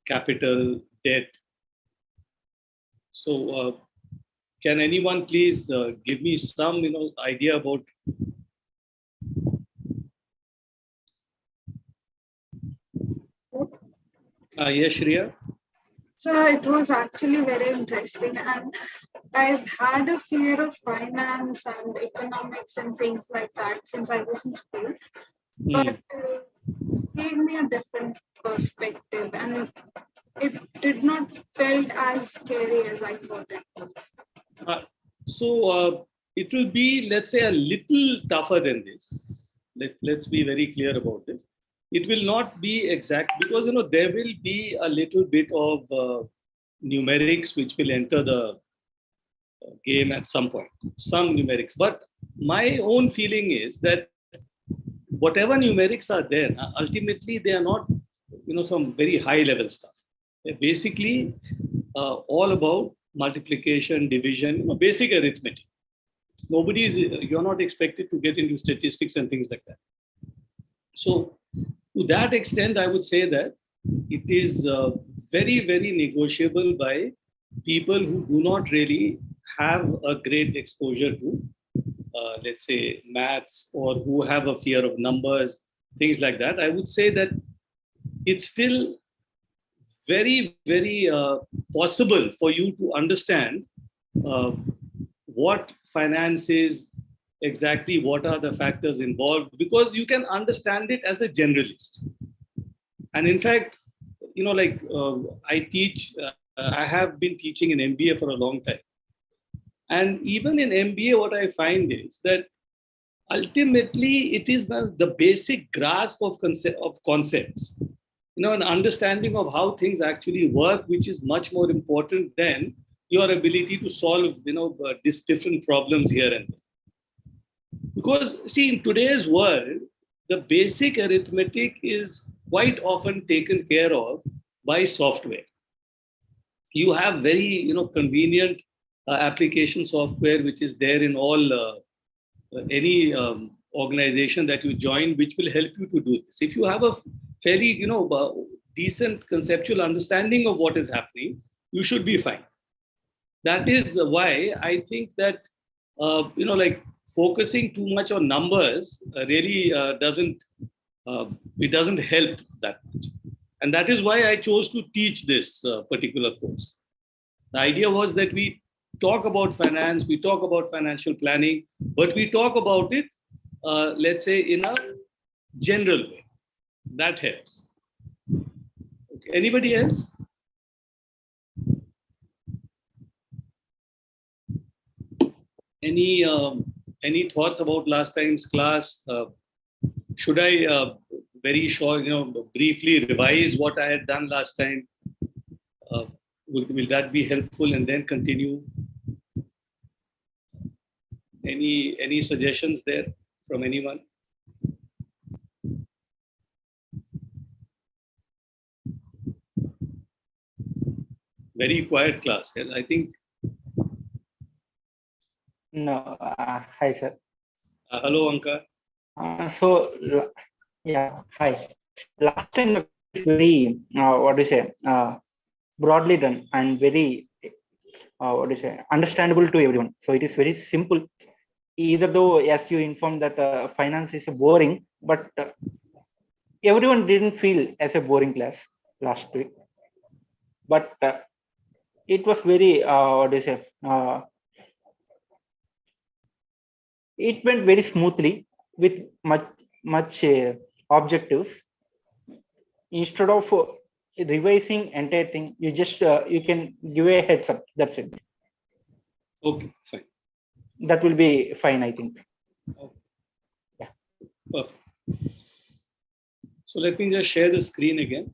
capital, debt. So can anyone please give me some idea about yes, Shreya? So it was actually very interesting, and I've had a fear of finance and economics and things like that since I was in school, but gave me a different perspective, and it did not felt as scary as I thought it was. So it will be, let's say, a little tougher than this. Let's be very clear about this. It will not be exact because there will be a little bit of numerics which will enter the game at some point, some numerics. But my own feeling is that whatever numerics are there, ultimately they are not some very high level stuff. They're basically all about multiplication, division, basic arithmetic. You're not expected to get into statistics and things like that. So to that extent, I would say that it is very, very negotiable by people who do not really have a great exposure to, let's say, maths, or who have a fear of numbers, things like that. I would say that it's still very, very possible for you to understand what finance is, exactly what are the factors involved, because you can understand it as a generalist. And in fact, I teach, I have been teaching in MBA for a long time. And even in MBA, what I find is that ultimately it is the basic grasp of concepts, an understanding of how things actually work, which is much more important than your ability to solve, these different problems here and there. Because, see, in today's world, the basic arithmetic is quite often taken care of by software. You have very, convenient application software, which is there in all any organization that you join, which will help you to do this. If you have a fairly, decent conceptual understanding of what is happening, you should be fine. That is why I think that, focusing too much on numbers really doesn't help that much. And that is why I chose to teach this particular course. The idea was that we talk about finance, we talk about financial planning, but we talk about it, let's say, in a general way. That helps. Okay. Anybody else? Any thoughts about last time's class? Should I very short, briefly revise what I had done last time? Will that be helpful, and then continue? Any suggestions there from anyone? Very quiet class. I think. No. Hi, sir. Hello, Anka. Yeah, hi. Last time is very, broadly done and very, understandable to everyone. So it is very simple. Either though, as you informed that finance is boring, but everyone didn't feel as a boring class last week. But it was very, it went very smoothly with much objectives. Instead of revising entire thing, you just you can give a heads up. That's it. Okay, fine. That will be fine, I think. Okay. Yeah. Perfect. So let me just share the screen again.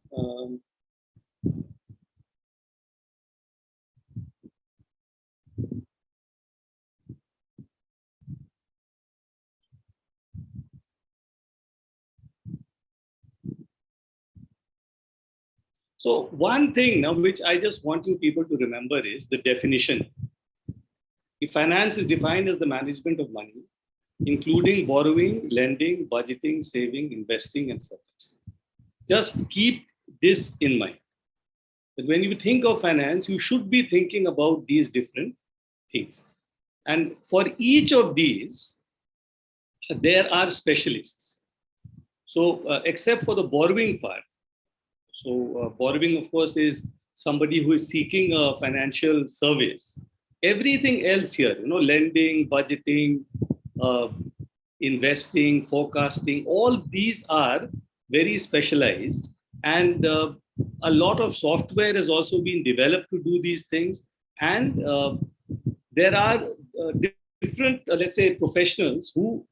So one thing now, which I just want you people to remember, is the definition. If finance is defined as the management of money, including borrowing, lending, budgeting, saving, investing, and forecasting. Just keep this in mind. That when you think of finance, you should be thinking about these different things. And for each of these, there are specialists. So except for the borrowing part, so borrowing, of course, is somebody who is seeking a financial service. Everything else here, lending, budgeting, investing, forecasting, all these are very specialized. And a lot of software has also been developed to do these things. And there are different, let's say, professionals who,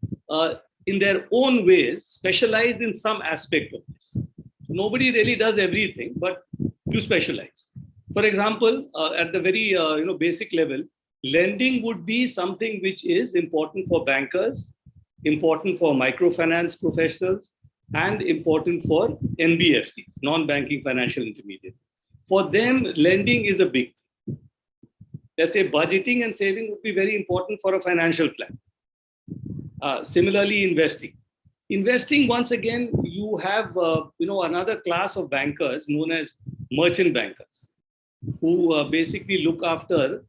in their own ways, specialize in some aspect of this. So nobody really does everything, but you specialize. For example, at the very basic level, lending would be something which is important for bankers, important for microfinance professionals, and important for NBFCs, non-banking financial intermediaries. For them, lending is a big thing. Let's say budgeting and saving would be very important for a financial plan. Similarly, investing. Investing, once again, you have another class of bankers known as merchant bankers, who basically look after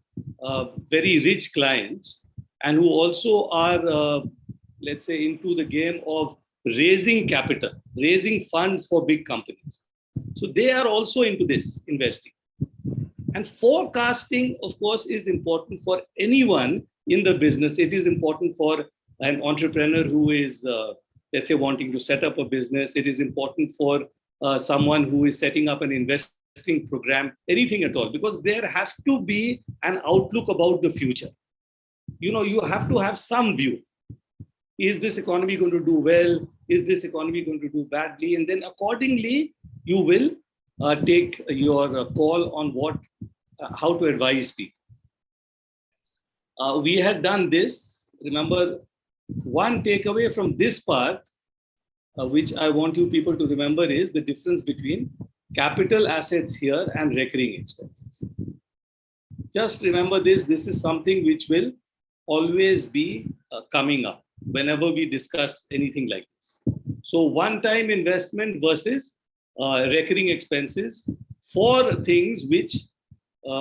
very rich clients and who also are, let's say, into the game of raising capital, raising funds for big companies. So they are also into this investing. And forecasting, of course, is important for anyone in the business. It is important for an entrepreneur who is, let's say, wanting to set up a business. It is important for someone who is setting up an investing program, anything at all, because there has to be an outlook about the future. You have to have some view. Is this economy going to do well? Is this economy going to do badly? And then accordingly, you will take your call on how to advise people. We had done this. Remember, one takeaway from this part, which I want you people to remember, is the difference between capital assets here and recurring expenses. Just remember this. This is something which will always be coming up whenever we discuss anything like this. So one-time investment versus recurring expenses for things which,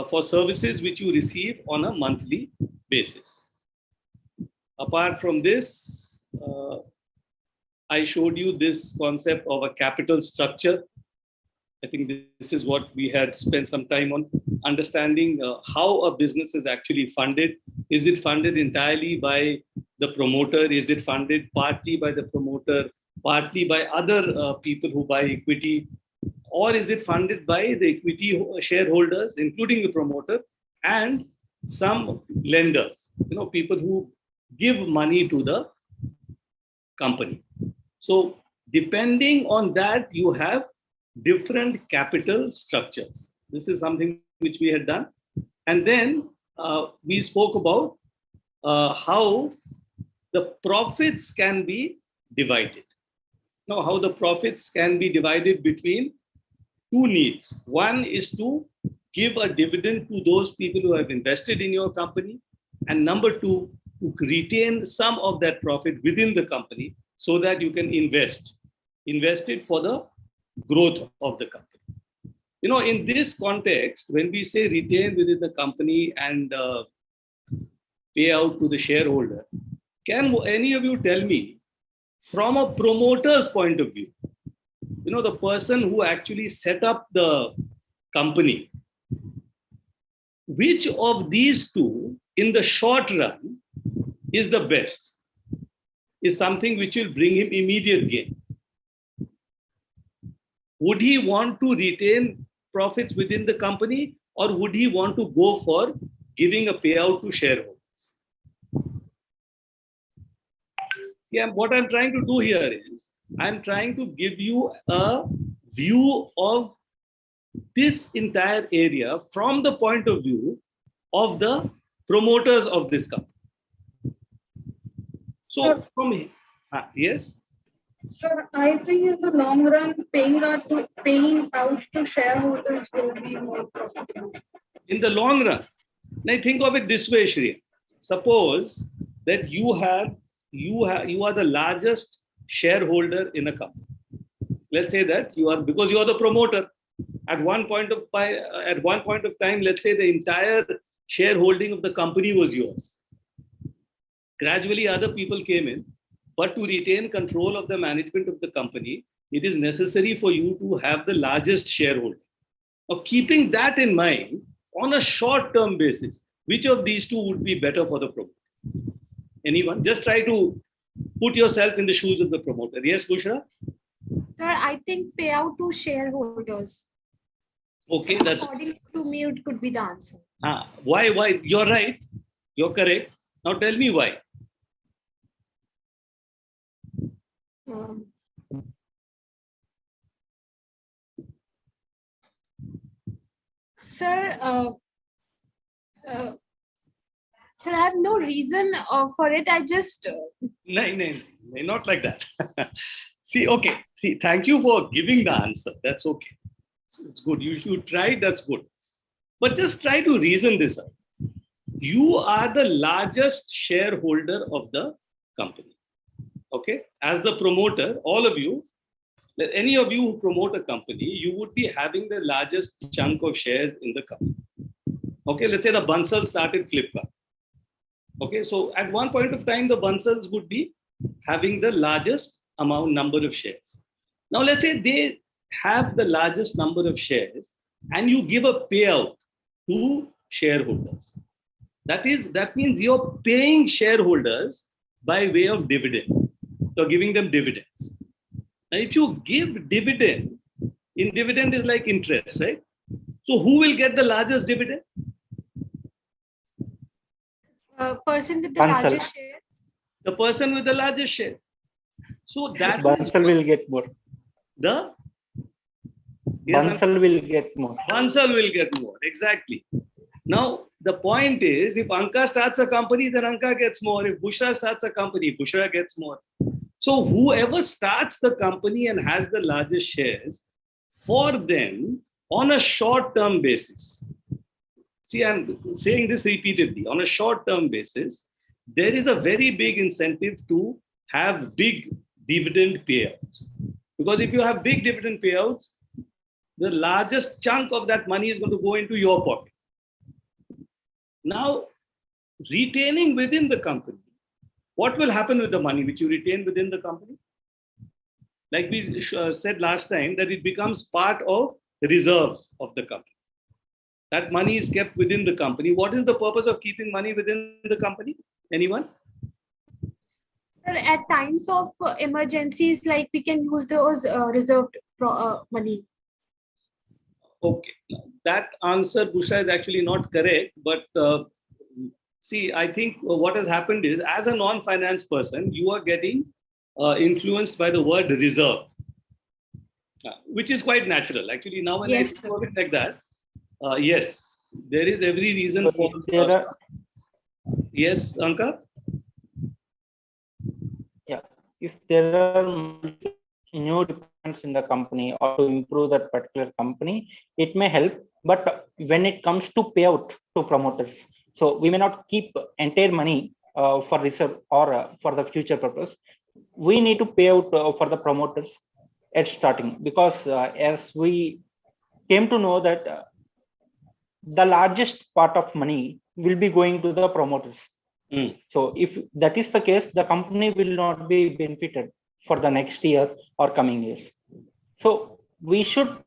for services which you receive on a monthly basis. Apart from this, I showed you this concept of a capital structure. I think this is what we had spent some time on, understanding how a business is actually funded. Is it funded entirely by the promoter? Is it funded partly by the promoter, partly by other people who buy equity? Or is it funded by the equity shareholders, including the promoter, and some lenders, people who give money to the company? So depending on that, you have different capital structures. This is something which we had done. And then we spoke about how the profits can be divided. Now, how the profits can be divided between two needs. One is to give a dividend to those people who have invested in your company. And number two, to retain some of that profit within the company so that you can invest it for the growth of the company. In this context, when we say retain within the company and pay out to the shareholder, can any of you tell me, from a promoter's point of view, the person who actually set up the company, which of these two in the short run is the best, is something which will bring him immediate gain? Would he want to retain profits within the company, or would he want to go for giving a payout to shareholders? See, what I'm trying to do here is, I'm trying to give you a view of this entire area from the point of view of the promoters of this company. So, yes? Sir, I think in the long run, paying out to shareholders will be more profitable. In the long run. Now think of it this way, Shri. Suppose that you are the largest shareholder in a company. Let's say that because you are the promoter. At one point of time, let's say the entire shareholding of the company was yours. Gradually, other people came in, but to retain control of the management of the company, it is necessary for you to have the largest shareholder. Now, keeping that in mind, on a short-term basis, which of these two would be better for the promoter? Anyone? Just try to put yourself in the shoes of the promoter. Yes, Bushra? Sir, I think payout to shareholders. Okay, that's According to me, it could be the answer. why? Why? You're right. You're correct. Now tell me why. Sir, sir, I have no reason for it. I just No, not like that. See, okay. See, thank you for giving the answer. That's okay. It's good. You should try. That's good. But just try to reason this out. You are the largest shareholder of the company. Okay. As the promoter, all of you, any of you who promote a company, you would be having the largest chunk of shares in the company. Okay. Let's say the Bansal started Flipkart. Okay. So at one point of time, the Bansals would be having the largest number of shares. Now, let's say they have the largest number of shares and you give a payout to shareholders. That means you're paying shareholders by way of dividend. You're giving them dividends. Now, if you give dividend is like interest, right? So who will get the largest dividend? person with the Bansal. largest share. The person with the largest share. So that Bansal will get more. The yes, Bansal will get more. Bansal will get more. Exactly. Now, the point is, if Anka starts a company, then Anka gets more. If Bushra starts a company, Bushra gets more. So whoever starts the company and has the largest shares, for them, on a short-term basis, see, I'm saying this repeatedly, on a short-term basis, there is a very big incentive to have big dividend payouts. Because if you have big dividend payouts, the largest chunk of that money is going to go into your pocket. Now, retaining within the company, what will happen with the money which you retain within the company? Like we said last time, that it becomes part of the reserves of the company. That money is kept within the company. What is the purpose of keeping money within the company? Anyone? Sir, at times of emergencies, like we can use those reserved money. Okay, that answer, Bushra, is actually not correct. But see, I think what has happened is, as a non-finance person, you are getting influenced by the word reserve, which is quite natural. Actually, now when Yes, I think of it like that, yes, there is every reason So for. if there are, Yes, Anka? yeah, if there are new departments in the company or to improve that particular company, it may help. But when it comes to payout to promoters, so we may not keep entire money for reserve or for the future purpose. We need to pay out for the promoters at starting, because as we came to know that the largest part of money will be going to the promoters. So if that is the case, the company will not be benefited for the next year or coming years. So we should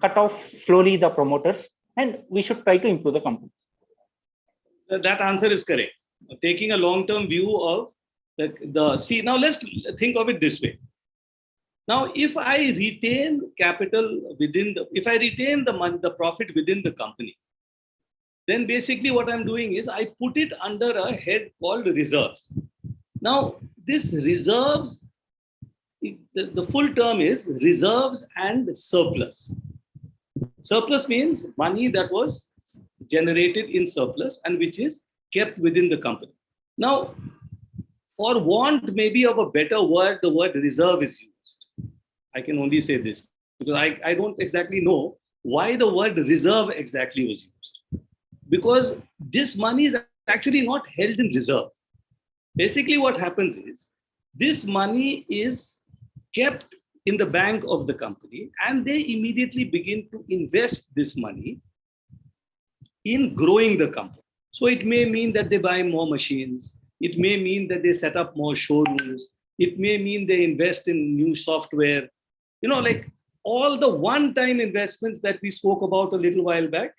cut off slowly the promoters and we should try to improve the company. That answer is correct. Taking a long-term view of see, now let's think of it this way. Now, if I retain capital if I retain the money, the profit within the company, then basically what I'm doing is I put it under a head called reserves. Now, this reserves, the full term is reserves and surplus. Surplus means money that was generated in surplus and which is kept within the company. Now, for want maybe of a better word, the word reserve is used. I can only say this because I don't exactly know why the word reserve exactly was used. Because this money is actually not held in reserve. Basically what happens is, this money is kept in the bank of the company, and they immediately begin to invest this money in growing the company. So it may mean that they buy more machines. It may mean that they set up more showrooms. It may mean they invest in new software. Like all the one-time investments that we spoke about a little while back,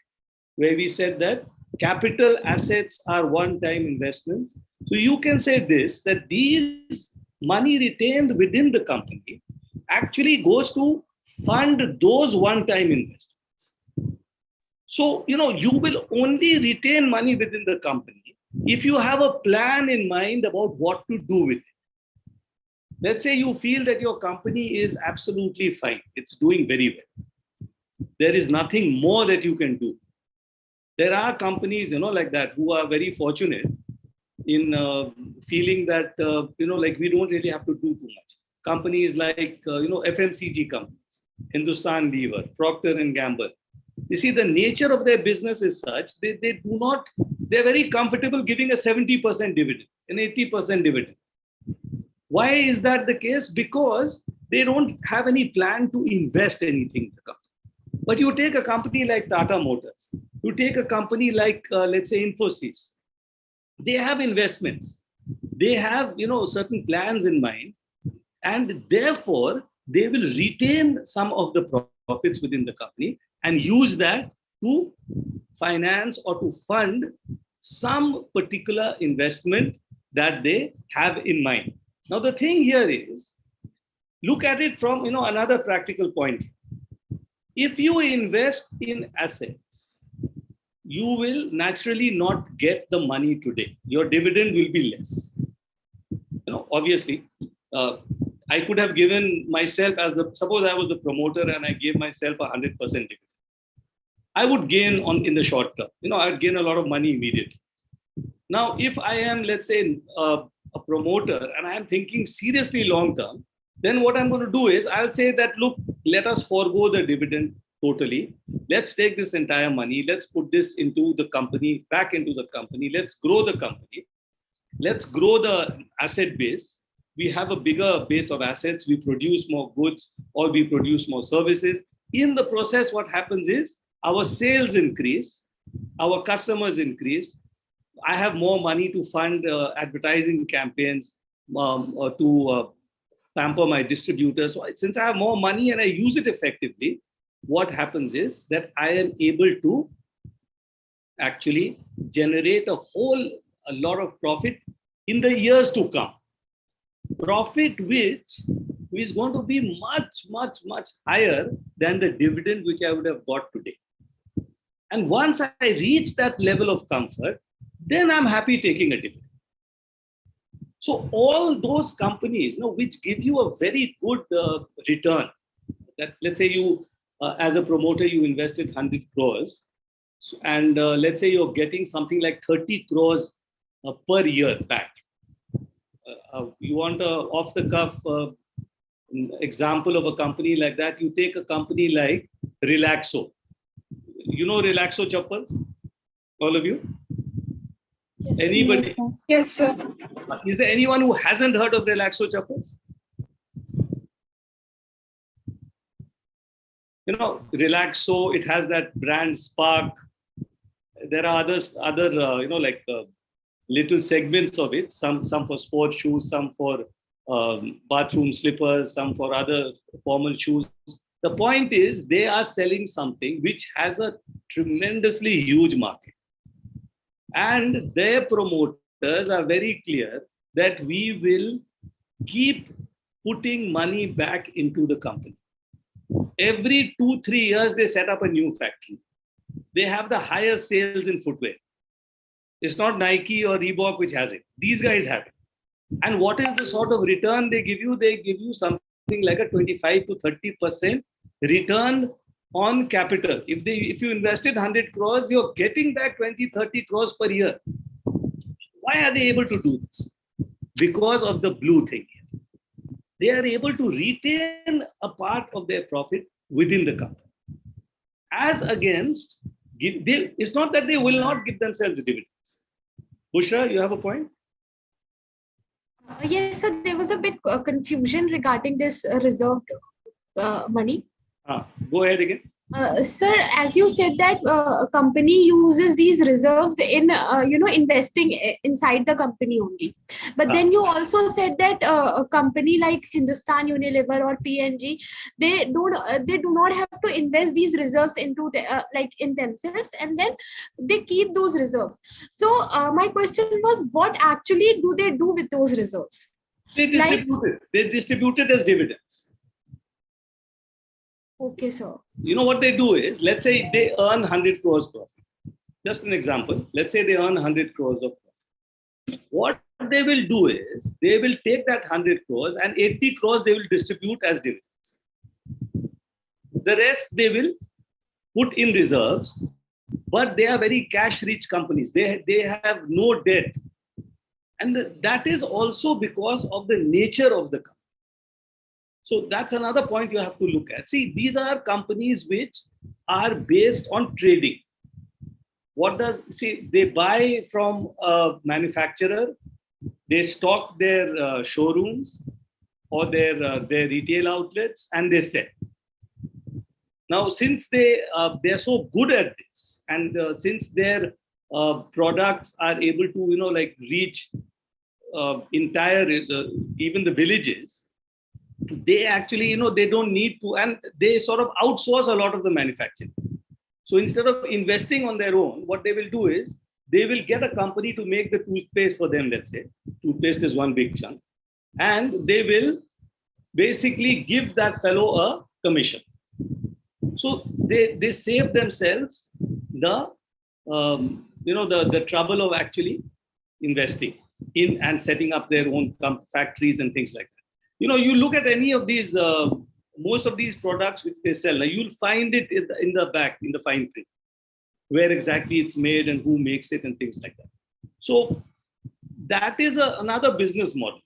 where we said that capital assets are one-time investments. So you can say this, that these money retained within the company actually goes to fund those one-time investments. So, you will only retain money within the company if you have a plan in mind about what to do with it. Let's say you feel that your company is absolutely fine. It's doing very well. There is nothing more that you can do. There are companies, like that, who are very fortunate in feeling that, like we don't really have to do too much. Companies like, FMCG companies, Hindustan Lever, Procter and Gamble. You see, the nature of their business is such, they're very comfortable giving a 70% dividend, an 80% dividend. Why is that the case? Because they don't have any plan to invest anything in the company. But you take a company like Tata Motors, you take a company like, let's say, Infosys, they have investments. They have, certain plans in mind, and therefore they will retain some of the profits within the company and use that to finance or to fund some particular investment that they have in mind. Now, the thing here is, look at it from another practical point. If you invest in assets, you will naturally not get the money today. Your dividend will be less. Obviously, I could have given myself suppose I was the promoter and I gave myself 100% dividend. I would gain in the short term. I'd gain a lot of money immediately. Now, if I am, let's say, a promoter and I am thinking seriously long term, then what I'm going to do is I'll say that, look, let us forego the dividend totally. Let's take this entire money. Let's put this into the company, back into the company. Let's grow the company. Let's grow the asset base. We have a bigger base of assets. We produce more goods or we produce more services. In the process, what happens is our sales increase, our customers increase. I have more money to fund advertising campaigns, to pamper my distributors. So since I have more money and I use it effectively, what happens is that I am able to actually generate a lot of profit in the years to come. Profit which is going to be much, much, much higher than the dividend which I would have got today. And once I reach that level of comfort, then I'm happy taking a dividend. So all those companies, which give you a very good return, that let's say you, as a promoter, you invested 100 crores, and let's say you're getting something like 30 crores per year back. You want a off-the-cuff example of a company like that? You take a company like Relaxo. Relaxo chappals? All of you? Yes, Anybody? Yes, sir. Is there anyone who hasn't heard of Relaxo chappals? Relaxo, it has that brand Spark. There are other little segments of it. Some for sports shoes, some for bathroom slippers, some for other formal shoes. The point is, they are selling something which has a tremendously huge market. And their promoters are very clear that we will keep putting money back into the company. Every 2-3 years, they set up a new factory. They have the highest sales in footwear. It's not Nike or Reebok which has it. These guys have it. And what is the sort of return they give you? They give you something like a 25 to 30% return on capital. If you invested 100 crores, you're getting back 20-30 crores per year. Why are they able to do this? Because of the blue thing. They are able to retain a part of their profit within the company. As against, it's not that they will not give themselves dividends. Bushra, you have a point? Yes, so there was a bit confusion regarding this reserved money. Go ahead again. Sir, as you said that a company uses these reserves in investing inside the company only, but then you also said that a company like Hindustan Unilever or PNG, they do not have to invest these reserves into the like in themselves, and then they keep those reserves. So my question was, what actually do they do with those reserves? They distribute it as dividends. Okay, sir. You know what they do is, let's say they earn 100 crores profit. Just an example. Let's say they earn 100 crores of profit. What they will do is, they will take that 100 crores and 80 crores they will distribute as dividends. The rest they will put in reserves, but they are very cash-rich companies. They have no debt. And that is also because of the nature of the company. So that's another point you have to look at. See, these are companies which are based on trading. They buy from a manufacturer, they stock their showrooms or their retail outlets, and they sell. Now, since they are so good at this, and since their products are able to reach entire even the villages, they actually they don't need to, and they sort of outsource a lot of the manufacturing. So instead of investing on their own, what they will do is they will get a company to make the toothpaste for them. Let's say toothpaste is one big chunk, and they will basically give that fellow a commission. So they save themselves the the trouble of actually investing in and setting up their own factories and things like that. You look at any of these, most of these products which they sell, you'll find it in the back, in the fine print, where exactly it's made and who makes it and things like that. So that is another business model,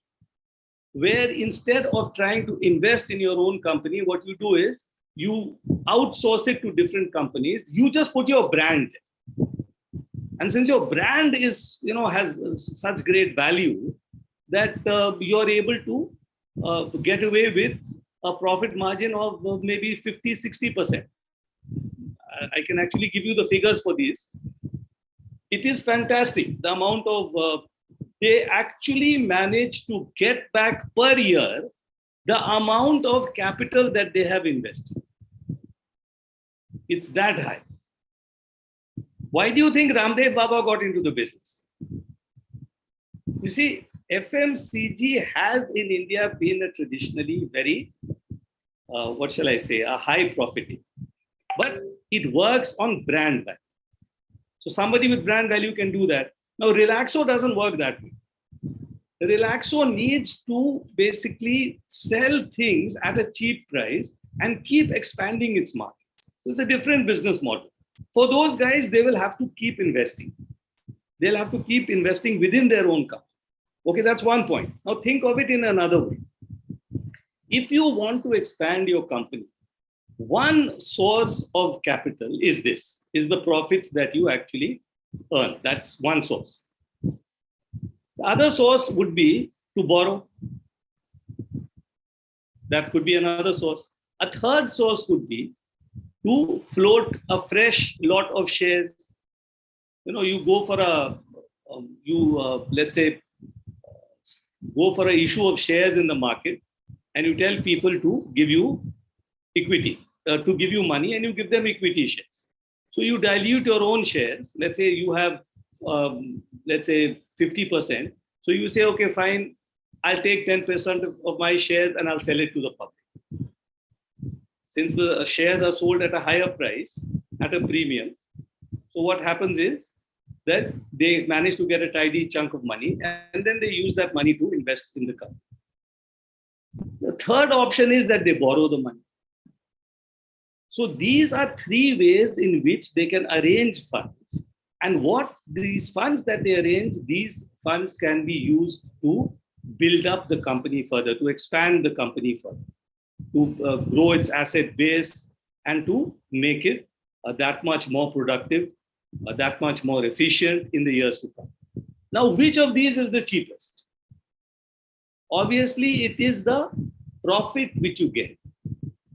where instead of trying to invest in your own company, what you do is you outsource it to different companies. You just put your brand there. And since your brand is, has such great value, that you're able to get away with a profit margin of maybe 50-60%. I can actually give you the figures for these. It is fantastic. The amount of they actually manage to get back per year the amount of capital that they have invested. It's that high. Why do you think Ramdev Baba got into the business? You see, FMCG has in India been a traditionally very, what shall I say, a high profiting. But it works on brand value. So somebody with brand value can do that. Now, Relaxo doesn't work that way. Relaxo needs to basically sell things at a cheap price and keep expanding its market. So it's a different business model. For those guys, they will have to keep investing. They'll have to keep investing within their own company. Okay, that's one point. Now think of it in another way. If you want to expand your company, one source of capital is the profits that you actually earn. That's one source. The other source would be to borrow. That could be another source. A third source could be to float a fresh lot of shares. You go for let's say, go for an issue of shares in the market, and you tell people to give you equity, to give you money, and you give them equity shares. So you dilute your own shares. Let's say you have, let's say 50%. So you say, okay, fine, I'll take 10% of my shares and I'll sell it to the public. Since the shares are sold at a higher price, at a premium, so what happens is that they manage to get a tidy chunk of money, and then they use that money to invest in the company. The third option is that they borrow the money. So these are three ways in which they can arrange funds. And what these funds that they arrange, these funds can be used to build up the company further, to expand the company further, to grow its asset base, and to make it that much more productive, that much more efficient in the years to come. Now, which of these is the cheapest? Obviously, it is the profit which you get.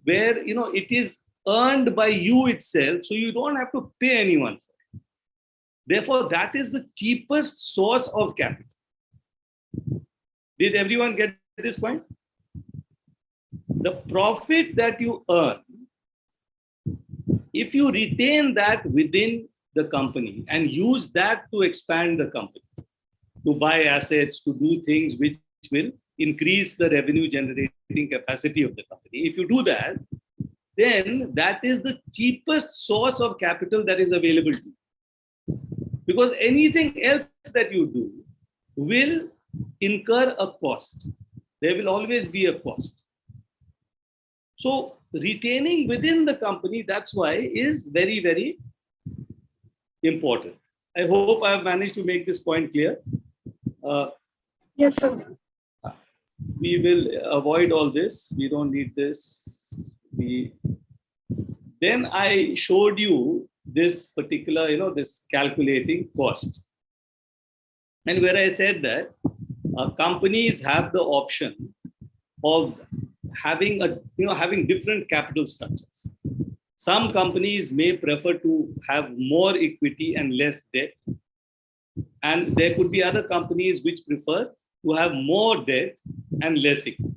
where it is earned by you itself, so you don't have to pay anyone for it. Therefore, that is the cheapest source of capital. Did everyone get this point? The profit that you earn, if you retain that within the company and use that to expand the company, to buy assets, to do things which will increase the revenue generating capacity of the company. If you do that, then that is the cheapest source of capital that is available to you. Because anything else that you do will incur a cost. There will always be a cost. So retaining within the company, that's why, is very, very important. I hope I have managed to make this point clear. Yes, sir. We will avoid all this. We don't need this. Then I showed you this particular, this calculating cost. And where I said that companies have the option of having having different capital structures. Some companies may prefer to have more equity and less debt. And there could be other companies which prefer to have more debt and less equity.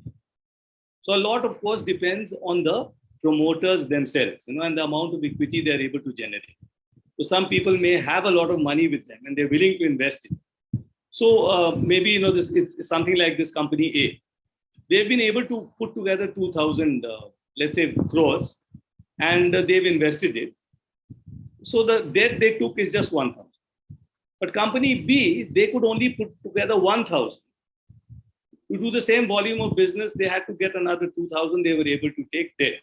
So a lot, of course, depends on the promoters themselves, and the amount of equity they're able to generate. So some people may have a lot of money with them and they're willing to invest in it. So maybe, this it's something like this company A. They've been able to put together 2,000, let's say, crores, and they've invested it. So the debt they took is just 1,000. But company B, they could only put together 1,000. To do the same volume of business, they had to get another 2,000. They were able to take debt.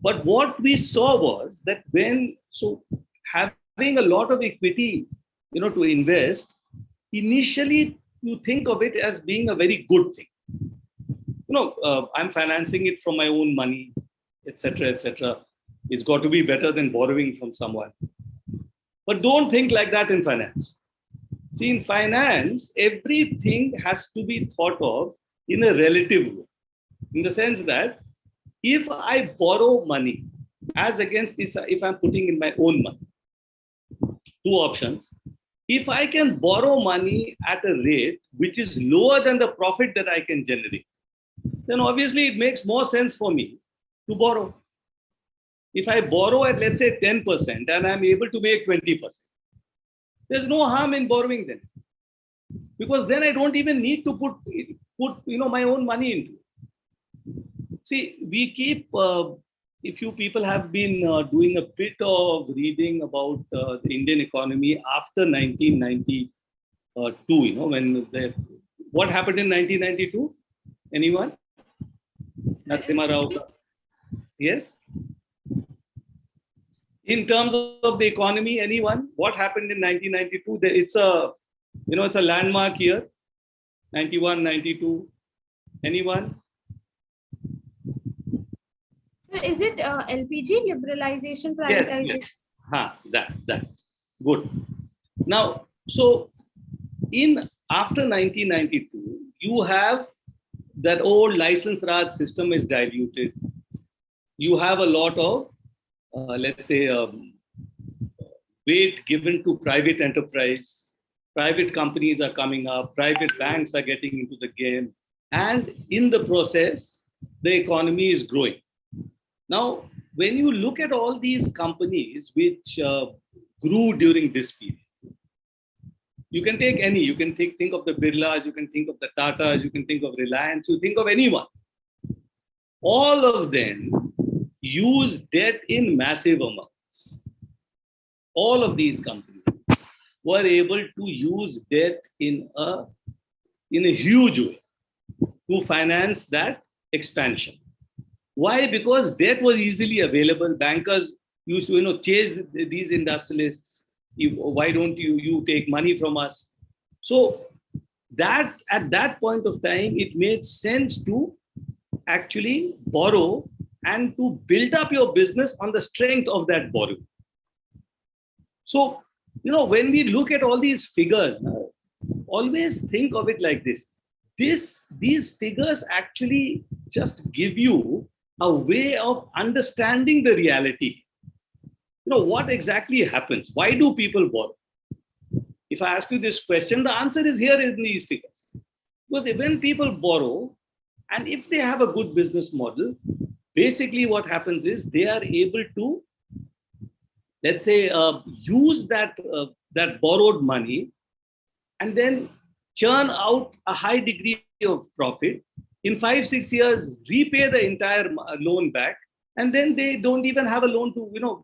But what we saw was that having a lot of equity, to invest, initially you think of it as being a very good thing. I'm financing it from my own money, etc., etc. It's got to be better than borrowing from someone. But don't think like that in finance. See, in finance, everything has to be thought of in a relative way. In the sense that if I borrow money as against this, if I'm putting in my own money, two options. If I can borrow money at a rate which is lower than the profit that I can generate, then obviously it makes more sense for me to borrow. If I borrow at, let's say, 10% and I'm able to make 20%, there's no harm in borrowing then. Because then I don't even need to put my own money into it. See, we keep, if you people have been doing a bit of reading about the Indian economy after 1992, what happened in 1992? Anyone? Narasimha Rao. Yes? In terms of the economy, anyone? What happened in 1992? It's a landmark year. 91, 92. Anyone? Is it LPG liberalization, privatization? Yes. That. Good. Now, so after 1992, you have that old license Raj system is diluted. You have a lot of, let's say, weight given to private enterprise. Private companies are coming up. Private banks are getting into the game. And in the process, the economy is growing. Now, when you look at all these companies which grew during this period, you can take any, you can think of the Birlas, you can think of the Tatas, you can think of Reliance, you think of anyone. All of them use debt in massive amounts. All of these companies were able to use debt in a huge way to finance that expansion. Why? Because debt was easily available. Bankers used to, chase these industrialists. Why don't you take money from us? So that at that point of time, it made sense to actually borrow and to build up your business on the strength of that borrowing. So, when we look at all these figures, always think of it like this. These figures actually just give you a way of understanding the reality. What exactly happens? Why do people borrow? If I ask you this question, the answer is here in these figures. Because when people borrow, and if they have a good business model, basically what happens is they are able to, let's say, use that borrowed money and then churn out a high degree of profit. In 5-6 years, repay the entire loan back, and then they don't even have a loan to,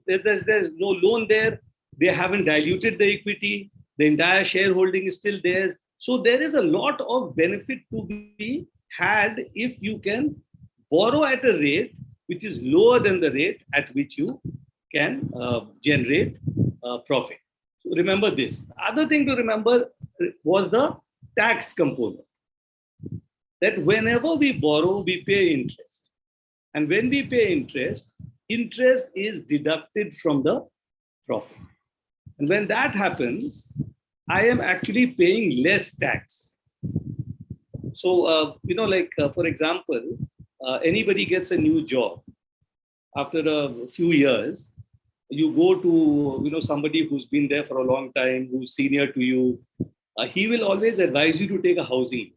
there's no loan there. They haven't diluted the equity. The entire shareholding is still theirs. So there is a lot of benefit to be had if you can borrow at a rate which is lower than the rate at which you can generate profit. So remember this. The other thing to remember was the tax component. That whenever we borrow, we pay interest. And when we pay interest, interest is deducted from the profit. And when that happens, I am actually paying less tax. So, for example, anybody gets a new job. After a few years, you go to, somebody who's been there for a long time, who's senior to you. He will always advise you to take a housing.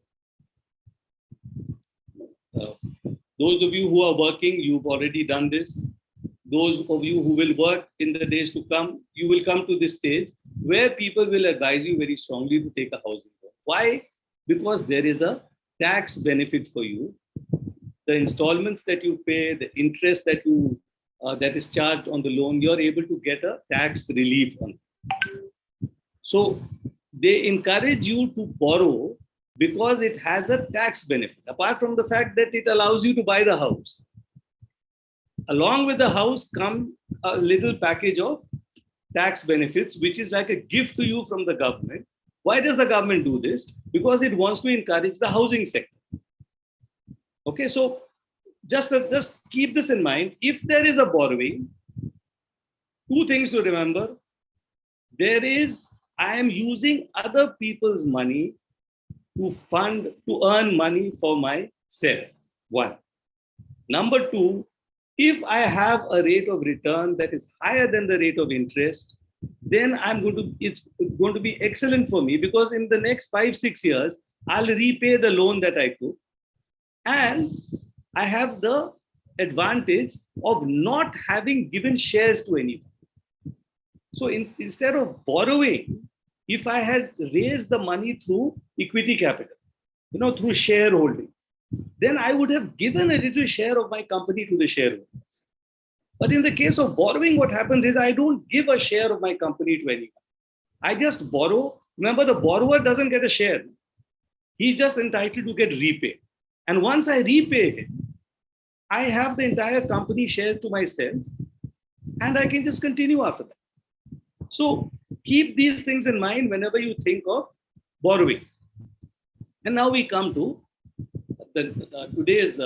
Those of you who are working, you've already done this. Those of you who will work in the days to come, you will come to this stage where people will advise you very strongly to take a housing loan. Why? Because there is a tax benefit for you. The installments that you pay, the interest that is charged on the loan, you're able to get a tax relief on it. So they encourage you to borrow because it has a tax benefit, apart from the fact that it allows you to buy the house. Along with the house comes a little package of tax benefits, which is like a gift to you from the government. Why does the government do this? Because it wants to encourage the housing sector. Okay, so just keep this in mind. If there is a borrowing, two things to remember. I am using other people's money to earn money for myself. One. Number two, if I have a rate of return that is higher than the rate of interest, then it's going to be excellent for me, because in the next 5-6 years, I'll repay the loan that I took. And I have the advantage of not having given shares to anyone. So instead of borrowing, if I had raised the money through equity capital, through shareholding, then I would have given a little share of my company to the shareholders. But in the case of borrowing, what happens is I don't give a share of my company to anyone. I just borrow. Remember, the borrower doesn't get a share. He's just entitled to get repaid. And once I repay him, I have the entire company share to myself, and I can just continue after that. So keep these things in mind whenever you think of borrowing. And now we come to today's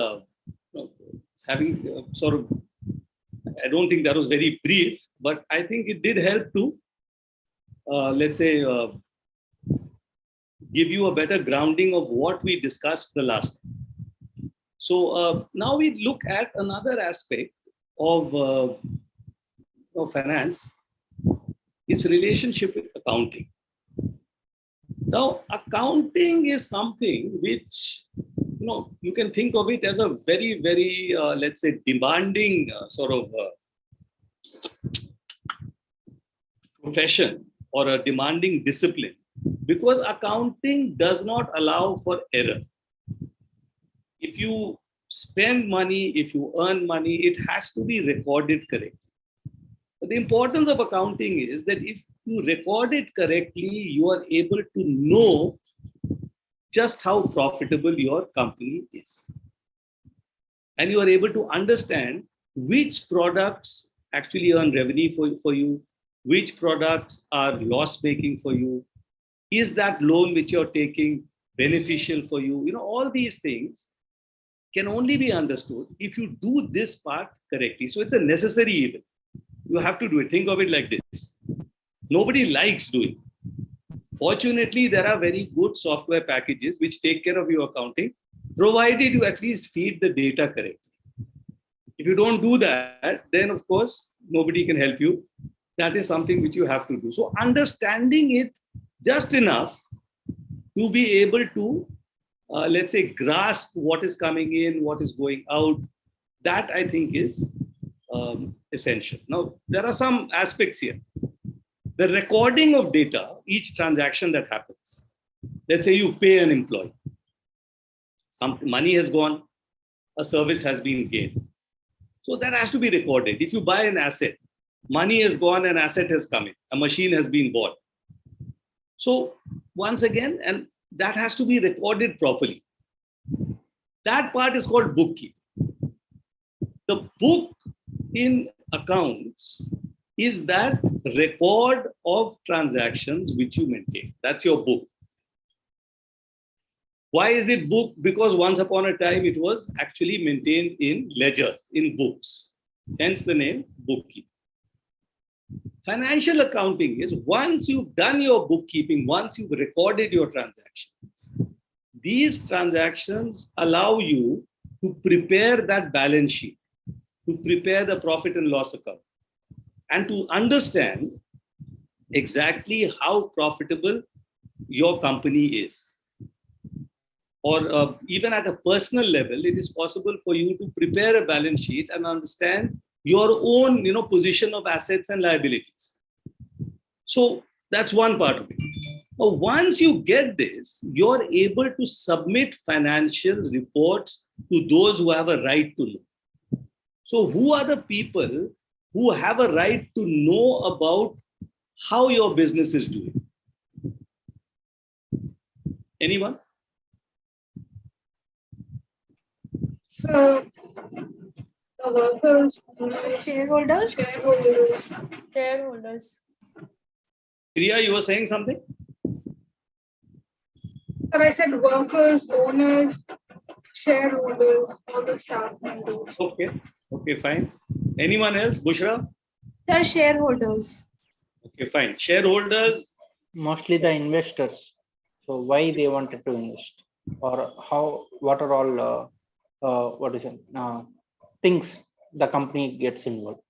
having sort of, I don't think that was very brief, but I think it did help to, give you a better grounding of what we discussed the last time. So now we look at another aspect of finance, its relationship with accounting. Now, accounting is something which, you can think of it as a very, very, let's say, demanding sort of profession or a demanding discipline, because accounting does not allow for error. If you spend money, if you earn money, it has to be recorded correctly. But the importance of accounting is that if you record it correctly, you are able to know just how profitable your company is. And you are able to understand which products actually earn revenue for you, which products are loss-making for you. Is that loan which you're taking beneficial for you? All these things can only be understood if you do this part correctly. So it's a necessary evil. You have to do it. Think of it like this. Nobody likes doing it. Fortunately, there are very good software packages which take care of your accounting, provided you at least feed the data correctly. If you don't do that, then of course, nobody can help you. That is something which you have to do. So understanding it just enough to be able to, let's say, grasp what is coming in, what is going out, that I think is essential. Now, there are some aspects here. The recording of data, each transaction that happens. Let's say you pay an employee. Some money has gone, a service has been gained. So that has to be recorded. If you buy an asset, money has gone, an asset has come in, a machine has been bought. So once again, and that has to be recorded properly. That part is called bookkeeping. The book in accounts is that record of transactions which you maintain. That's your book. Why is it book? Because once upon a time it was actually maintained in ledgers, in books. Hence the name bookkeeping. Financial accounting is once you've done your bookkeeping, once you've recorded your transactions, these transactions allow you to prepare that balance sheet, to prepare the profit and loss account, and to understand exactly how profitable your company is. Or even at a personal level, it is possible for you to prepare a balance sheet and understand your own, position of assets and liabilities. So that's one part of it. Now, once you get this, you're able to submit financial reports to those who have a right to know. So who are the people who have a right to know about how your business is doing? Anyone? So the workers, Shareholders? Shareholders. Priya, you were saying something? So I said workers, owners, shareholders, all the staff members. Okay, fine. Anyone else? Bushra? They're shareholders. Okay, fine. Shareholders. Mostly the investors. So why they wanted to invest, or how? What are all things the company gets involved?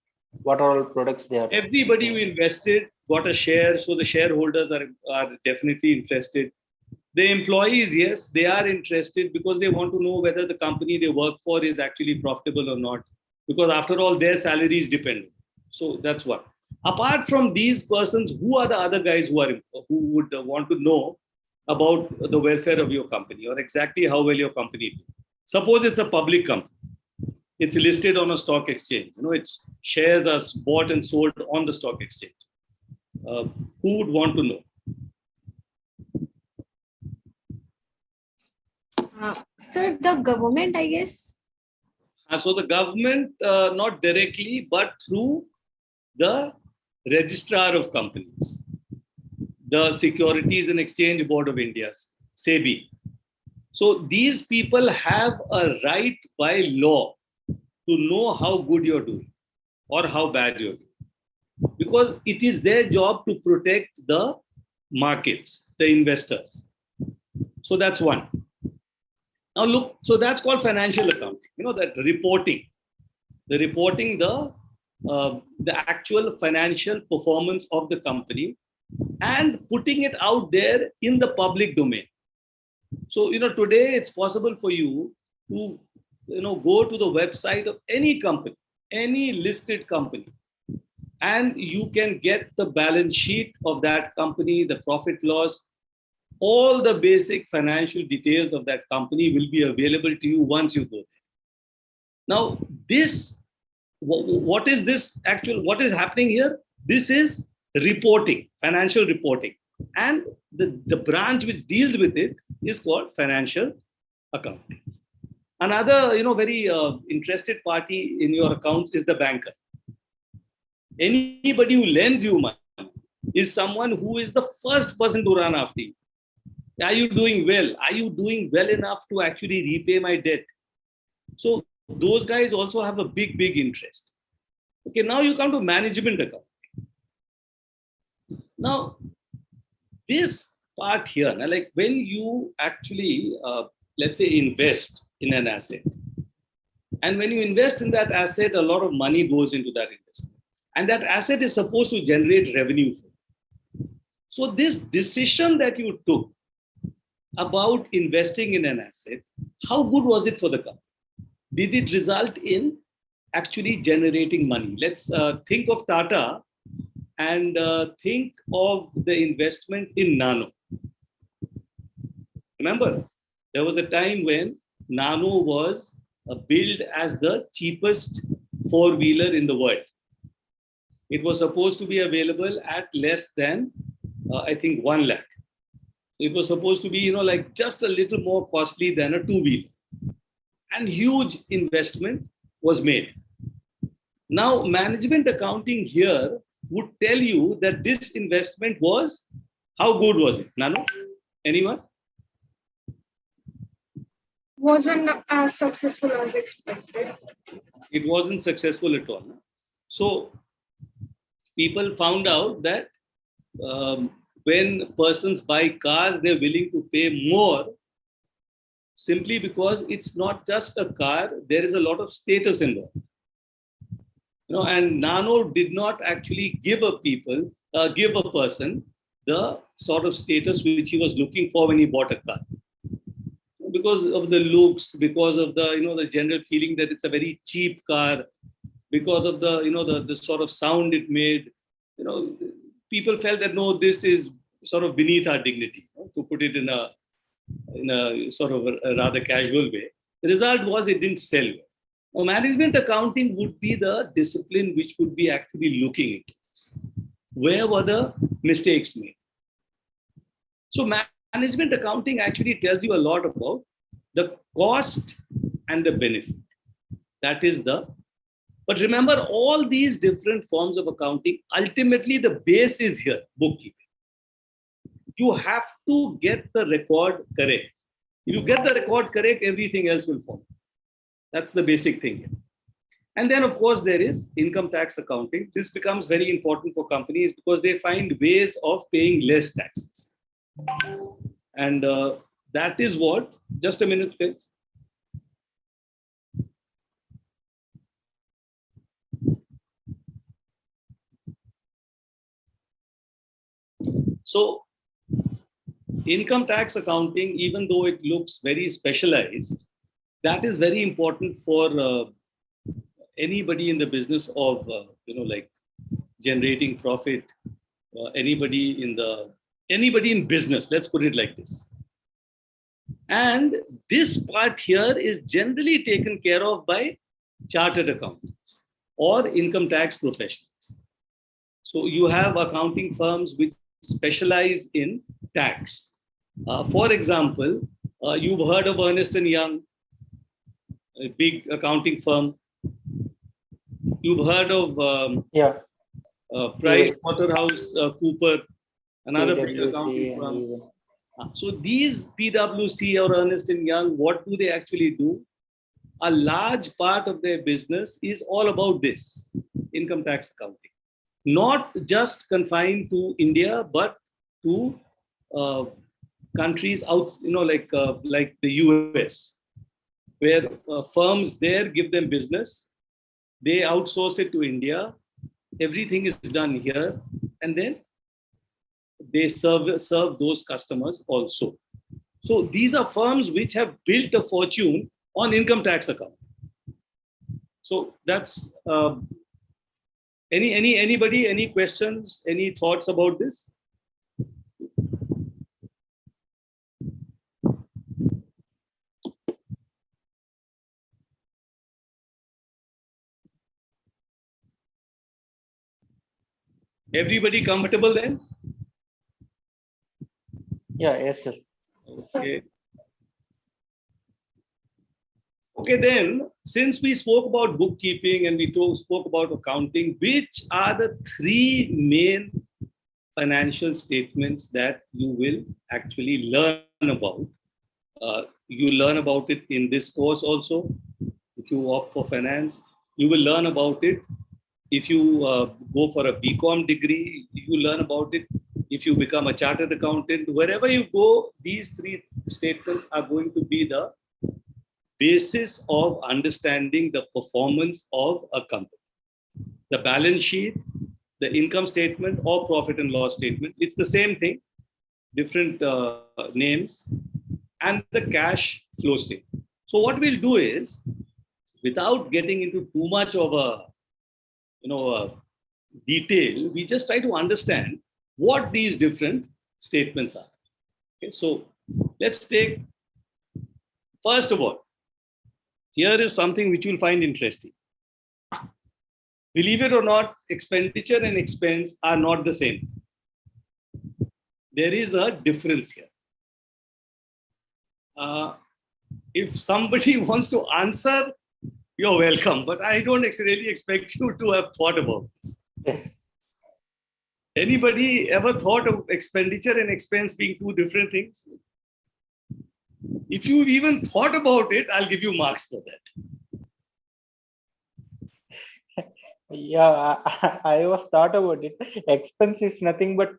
What are all products they are? Everybody who invested got a share, so the shareholders are definitely interested. The employees, yes, they are interested because they want to know whether the company they work for is actually profitable or not. Because after all, their salaries depend. So that's one. Apart from these persons, who are the other guys who would want to know about the welfare of your company or exactly how well your company is? Suppose it's a public company. It's listed on a stock exchange. Its shares are bought and sold on the stock exchange. Who would want to know? Sir, the government, I guess. So the government, not directly, but through the registrar of companies, the Securities and Exchange Board of India, SEBI. So these people have a right by law to know how good you're doing or how bad you're doing, because it is their job to protect the markets, the investors. So that's one. Now look, so that's called financial accounting. That reporting, the actual financial performance of the company and putting it out there in the public domain. So, today it's possible for you to, go to the website of any company, any listed company, and you can get the balance sheet of that company, the profit loss, all the basic financial details of that company will be available to you once you go there. Now, what is this actual, what is happening here? This is reporting, financial reporting. And the branch which deals with it is called financial accounting. Another, very interested party in your accounts is the banker. Anybody who lends you money is someone who is the first person to run after you. Are you doing well? Are you doing well enough to actually repay my debt? So those guys also have a big interest. Okay, now you come to management accounting. Now, this part here, like when you actually, let's say, invest in an asset, And when you invest in that asset, a lot of money goes into that investment. And that asset is supposed to generate revenue. So this decision that you took about investing in an asset, how good was it for the company? Did it result in actually generating money? Let's think of Tata and think of the investment in Nano. Remember, there was a time when Nano was billed as the cheapest four-wheeler in the world. It was supposed to be available at less than, I think, 1 lakh. It was supposed to be, like just a little more costly than a two-wheeler. And huge investment was made. Now, management accounting here would tell you that this investment was, how good was it? Nano? Anyone? Wasn't as successful as expected. It wasn't successful at all. So people found out that when persons buy cars, they're willing to pay more simply because it's not just a car, there is a lot of status involved. And Nano did not actually give a person the sort of status which he was looking for when he bought a car. Because of the looks, because of the, the general feeling that it's a very cheap car, because of the, the sort of sound it made, people felt that, no, this is sort of beneath our dignity, to put it in a sort of a rather casual way. The result was it didn't sell well. Now, management accounting would be the discipline which would be actually looking into this. Where were the mistakes made? So management accounting actually tells you a lot about the cost and the benefit. That is but remember, all these different forms of accounting, ultimately the base is here, bookkeeping. You have to get the record correct. If you get the record correct, everything else will follow. That's the basic thing here. And then, of course, there is income tax accounting. This becomes very important for companies because they find ways of paying less taxes. And that is what, just a minute, please. So, income tax accounting, even though it looks very specialized, that is very important for anybody in the business of, like generating profit, anybody in business, let's put it like this. And this part here is generally taken care of by chartered accountants or income tax professionals. So you have accounting firms which specialize in tax. For example, you've heard of Ernst & Young, a big accounting firm. You've heard of Price Waterhouse Cooper, another big accounting firm. So these PwC or Ernst & Young, what do they actually do? A large part of their business is all about this, income tax accounting. Not just confined to India, but to countries out, like the US, where firms there give them business, they outsource it to India, everything is done here, and then they serve those customers also. So these are firms which have built a fortune on income tax accounting. So that's anybody, any questions, any thoughts about this? Everybody comfortable then? Yeah, yes, sir. Okay. Okay, then, since we spoke about bookkeeping and we spoke about accounting, which are the three main financial statements that you will actually learn about? You learn about it in this course also. If you opt for finance, you will learn about it. If you go for a BCom degree, you learn about it. If you become a chartered accountant, wherever you go, these three statements are going to be the basis of understanding the performance of a company. The balance sheet, the income statement or profit and loss statement, it's the same thing, different names, and the cash flow statement. So what we'll do is, without getting into too much of a detail, we just try to understand what these different statements are. Okay, so let's take, first of all, here is something which you'll find interesting. Believe it or not, expenditure and expense are not the same. There is a difference here. If somebody wants to answer, you're welcome, but I don't really expect you to have thought about this. Anybody ever thought of expenditure and expense being two different things? If you even thought about it, I'll give you marks for that. Yeah, I was thought about it. Expense is nothing but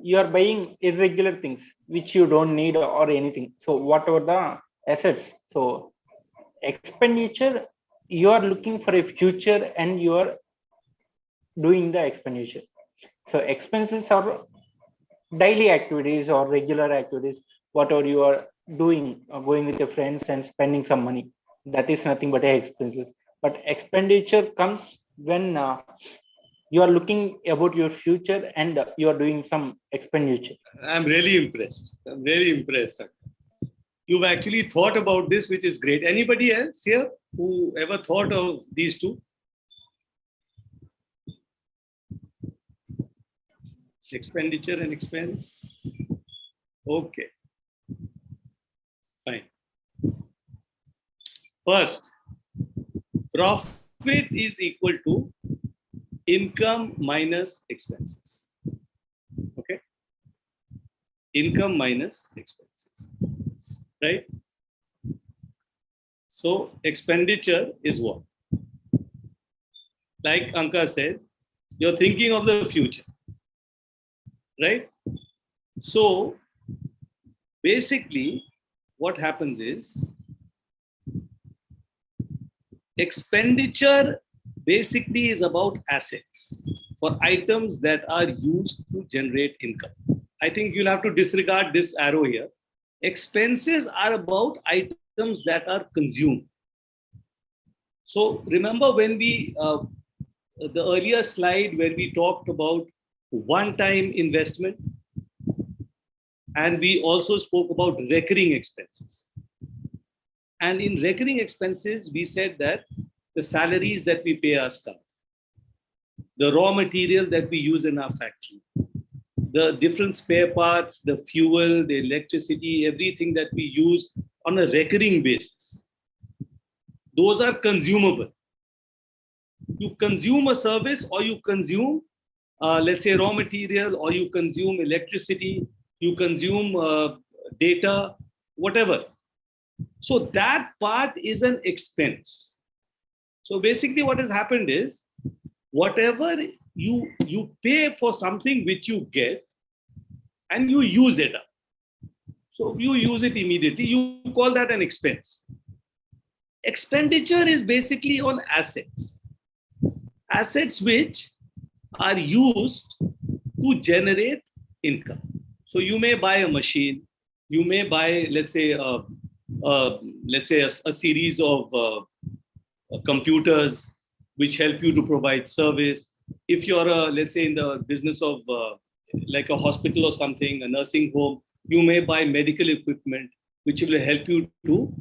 you are buying irregular things which you don't need or anything. So whatever the assets. So expenditure, you are looking for a future and you are doing the expenditure. So expenses are daily activities or regular activities, whatever you are doing, going with your friends and spending some money. That is nothing but expenses. But expenditure comes when you are looking about your future and you are doing some expenditure. I'm really impressed. I'm very impressed. You've actually thought about this, which is great. Anybody else here who ever thought of these two? Expenditure and expense. Okay. Fine. First, profit is equal to income minus expenses. Okay. Income minus expenses. Right? So expenditure is what? Like Anka said, you're thinking of the future. Right? So basically, what happens is, expenditure basically is about assets for items that are used to generate income. I think you'll have to disregard this arrow here. Expenses are about items that are consumed. So remember when we, the earlier slide where we talked about one-time investment, and we also spoke about recurring expenses. And in recurring expenses, we said that the salaries that we pay our staff, the raw material that we use in our factory, the different spare parts, the fuel, the electricity, everything that we use on a recurring basis, those are consumable. You consume a service, or you consume, let's say, raw material, or you consume electricity, you consume data, whatever. So that part is an expense. So basically what has happened is, whatever you pay for something which you get and you use it up. So you use it immediately, you call that an expense. Expenditure is basically on assets. Assets which are used to generate income. So you may buy a machine, you may buy, let's say a series of computers which help you to provide service. If you're, let's say, in the business of like a hospital or something, a nursing home, you may buy medical equipment which will help you to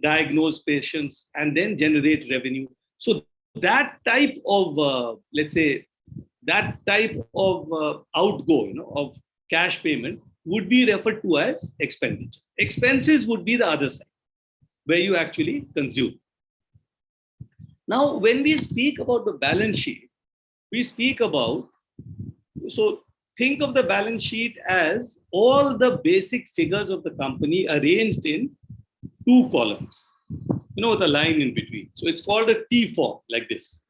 diagnose patients and then generate revenue. So that type of, let's say, that type of outgo, of cash payment would be referred to as expenditure. Expenses would be the other side, where you actually consume. Now, when we speak about the balance sheet, we speak about, so think of the balance sheet as all the basic figures of the company arranged in two columns, with a line in between. So it's called a T form, like this.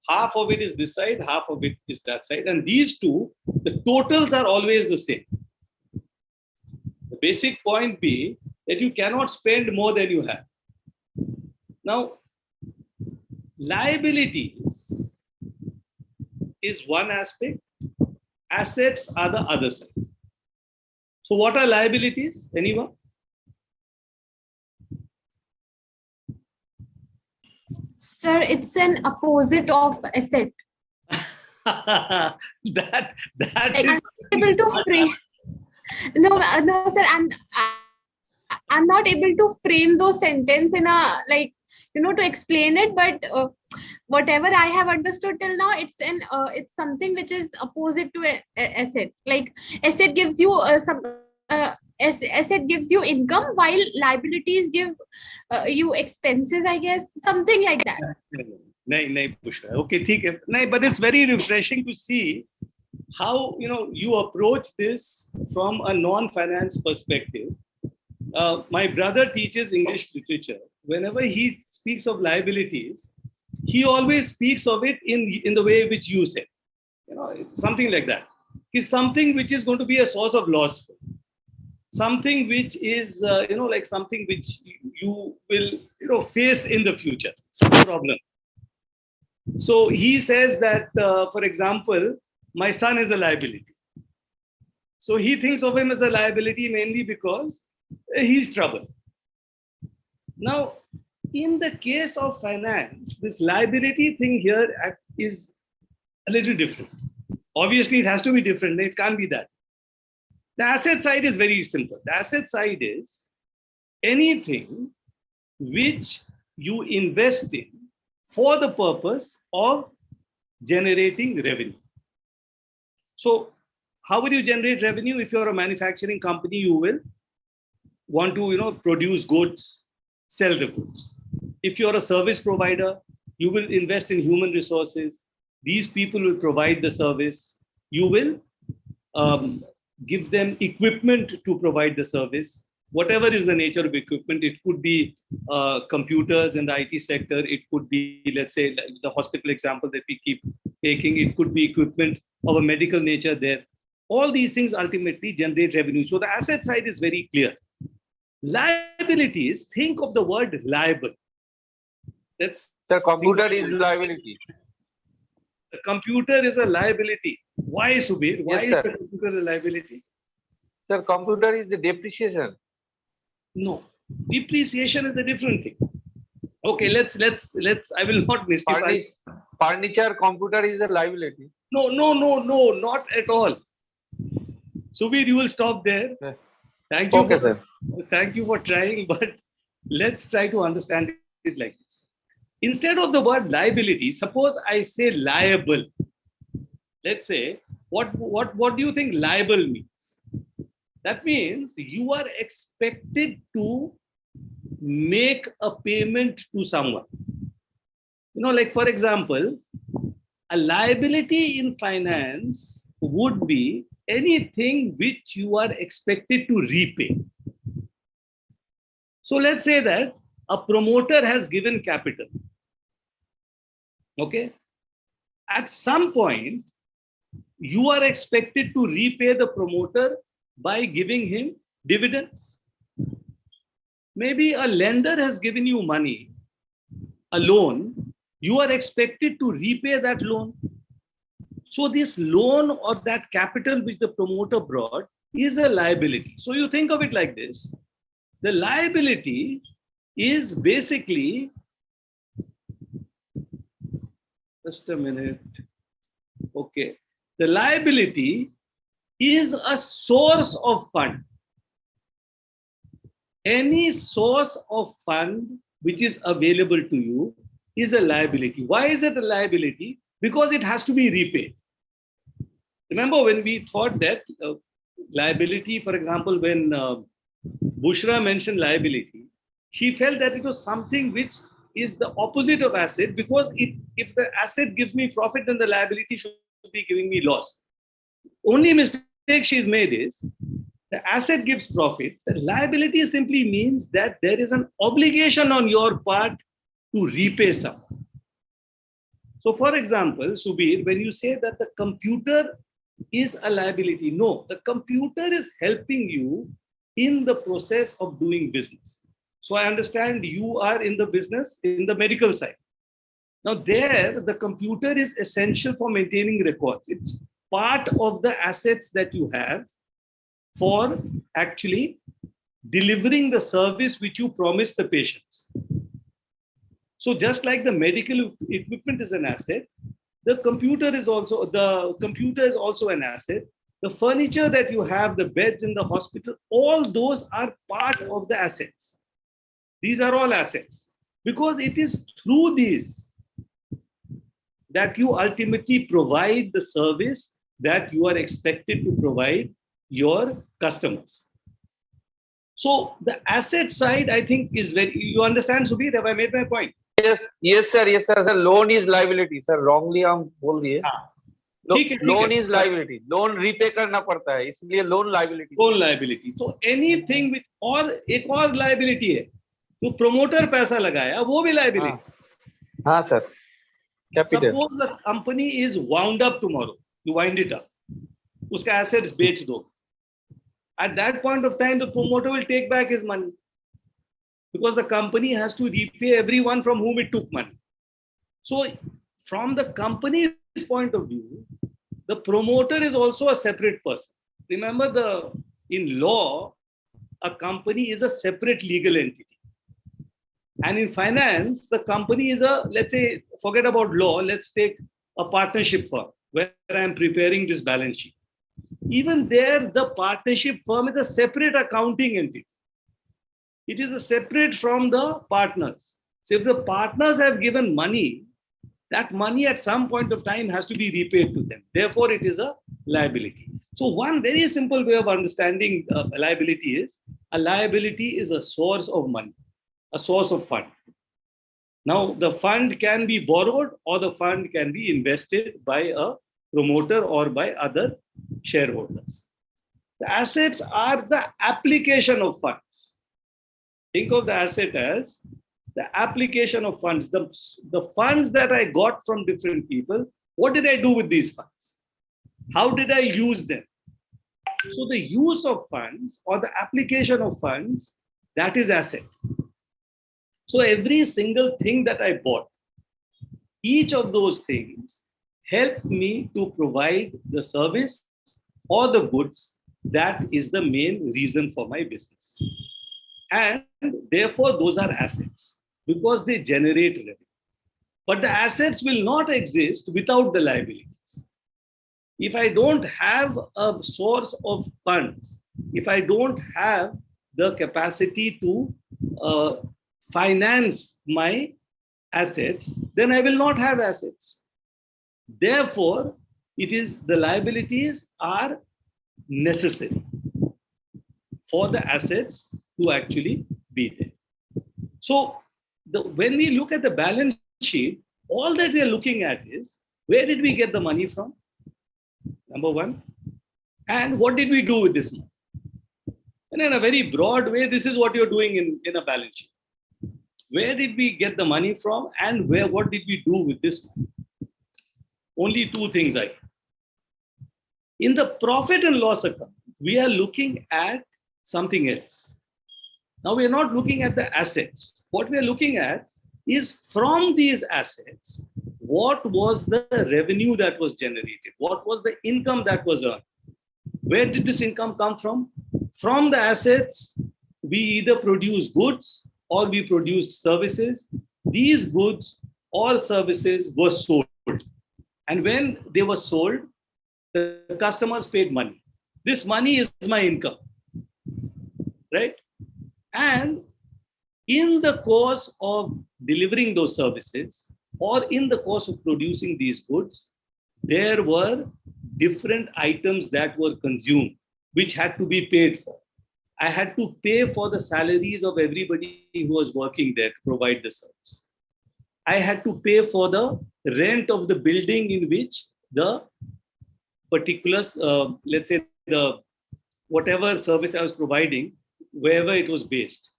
Half of it is this side, half of it is that side. And these two, the totals are always the same. The basic point being that you cannot spend more than you have. Now, liabilities is one aspect, assets are the other side. So what are liabilities? Anyone? Sir, it's an opposite of asset. that Like, is I'm able to frame. No, sir. I'm not able to frame those sentence in a, like, to explain it. But whatever I have understood till now, it's something which is opposite to asset. Like, asset gives you asset gives you income, while liabilities give you expenses, I guess, something like that. नहीं Pushkar. Okay, ठीक है. नहीं, but it's very refreshing to see how you approach this from a non-finance perspective. My brother teaches English literature. Whenever he speaks of liabilities, he always speaks of it in the way which you said. It's something like that. It's something which is going to be a source of loss. Something which is, like something which you will, face in the future. Some problem. So he says that, for example, my son is a liability. So he thinks of him as a liability mainly because he's trouble. Now, in the case of finance, this liability thing here is a little different. Obviously, it has to be different. It can't be that. The asset side is very simple. The asset side is anything which you invest in for the purpose of generating revenue. So how will you generate revenue? If you're a manufacturing company, you will want to produce goods, sell the goods. If you're a service provider, you will invest in human resources. These people will provide the service. You will give them equipment to provide the service. Whatever is the nature of equipment, it could be computers in the IT sector. It could be, let's say, like the hospital example that we keep taking. It could be equipment of a medical nature there. All these things ultimately generate revenue. So the asset side is very clear. Liabilities, think of the word liable. Sir, computer is liability. The computer is a liability. Why, Subir? Why is the computer a liability? Sir, computer is the depreciation. No, depreciation is a different thing. Okay, let's. I will not mystify. Furniture, computer is a liability. No, not at all. Subir, you will stop there. Thank you. Okay, sir. Thank you for trying, but let's try to understand it like this. Instead of the word liability, suppose I say liable. Let's say, what do you think liable means? That means you are expected to make a payment to someone. Like for example, a liability in finance would be anything which you are expected to repay. So let's say that a promoter has given capital. Okay. At some point, you are expected to repay the promoter by giving him dividends. Maybe a lender has given you money, a loan, you are expected to repay that loan. So this loan or that capital which the promoter brought is a liability. So you think of it like this. The liability is basically, just a minute. Okay. The liability is a source of fund. Any source of fund which is available to you is a liability. Why is it a liability? Because it has to be repaid. Remember when we thought that liability, for example, when Bushra mentioned liability, she felt that it was something which is the opposite of asset, because if the asset gives me profit, then the liability should be giving me loss. Only mistake she's made is the asset gives profit. The liability simply means that there is an obligation on your part to repay someone. So for example, Subir, when you say that the computer is a liability, no, the computer is helping you in the process of doing business. So I understand you are in the business in the medical side. Now there, the computer is essential for maintaining records. It's part of the assets that you have for actually delivering the service which you promise the patients. So just like the medical equipment is an asset, the computer is also an asset. The furniture that you have, the beds in the hospital, all those are part of the assets. These are all assets because it is through these that you ultimately provide the service that you are expected to provide your customers. So the asset side, I think, is very, you understand, Subir, have I made my point? Yes, sir. Sir, loan is liability. Sir, wrongly हम बोल दिए. Loan is liability. Loan repay करना पड़ता है, इसलिए loan liability. Loan liability. So anything which, और एक और liability है, तो promoter पैसा लगाया, वो भी liability. हाँ sir. Capital. Suppose the company is wound up tomorrow, you wind it up, उसका assets बेच दो. At that point of time, the promoter will take back his money because the company has to repay everyone from whom it took money. So from the company's point of view, the promoter is also a separate person. Remember, in law, a company is a separate legal entity. And in finance, the company is let's say, forget about law, let's take a partnership firm where I'm preparing this balance sheet. Even there, the partnership firm is a separate accounting entity. It is separate from the partners. So if the partners have given money, that money at some point of time has to be repaid to them. Therefore, it is a liability. So one very simple way of understanding a liability is a source of money, a source of fund. Now, the fund can be borrowed or the fund can be invested by a promoter or by other shareholders. The assets are the application of funds. Think of the asset as the application of funds, the funds that I got from different people. What did I do with these funds? How did I use them? So the use of funds or the application of funds, that is asset. So every single thing that I bought, each of those things helped me to provide the service or the goods that is the main reason for my business. And therefore, those are assets because they generate revenue. But the assets will not exist without the liabilities. If I don't have a source of funds, if I don't have the capacity to finance my assets, then I will not have assets. Therefore, the liabilities are necessary for the assets to actually be there. So when we look at the balance sheet, all that we are looking at is where did we get the money from? Number one. And what did we do with this money? And in a very broad way, this is what you're doing in a balance sheet. Where did we get the money from and what did we do with this money? Only two things I get. In the profit and loss account, we are looking at something else. Now we are not looking at the assets. What we are looking at is from these assets, what was the revenue that was generated? What was the income that was earned? Where did this income come from? From the assets, we either produce goods or we produced services. These goods or services were sold. And when they were sold, the customers paid money. This money is my income, right? And in the course of delivering those services or in the course of producing these goods, there were different items that were consumed, which had to be paid for. I had to pay for the salaries of everybody who was working there to provide the service. I had to pay for the rent of the building in which the particulars, let's say whatever service I was providing, wherever it was based.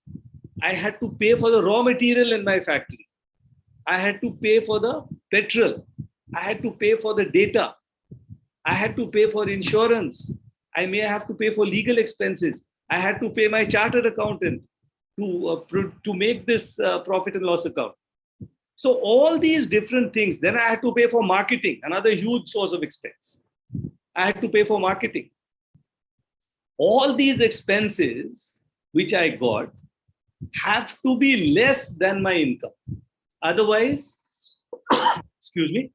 I had to pay for the raw material in my factory. I had to pay for the petrol. I had to pay for the data. I had to pay for insurance. I may have to pay for legal expenses. I had to pay my chartered accountant to make this profit and loss account. So all these different things. Then I had to pay for marketing, another huge source of expense. I had to pay for marketing. All these expenses which I got have to be less than my income. Otherwise, excuse me,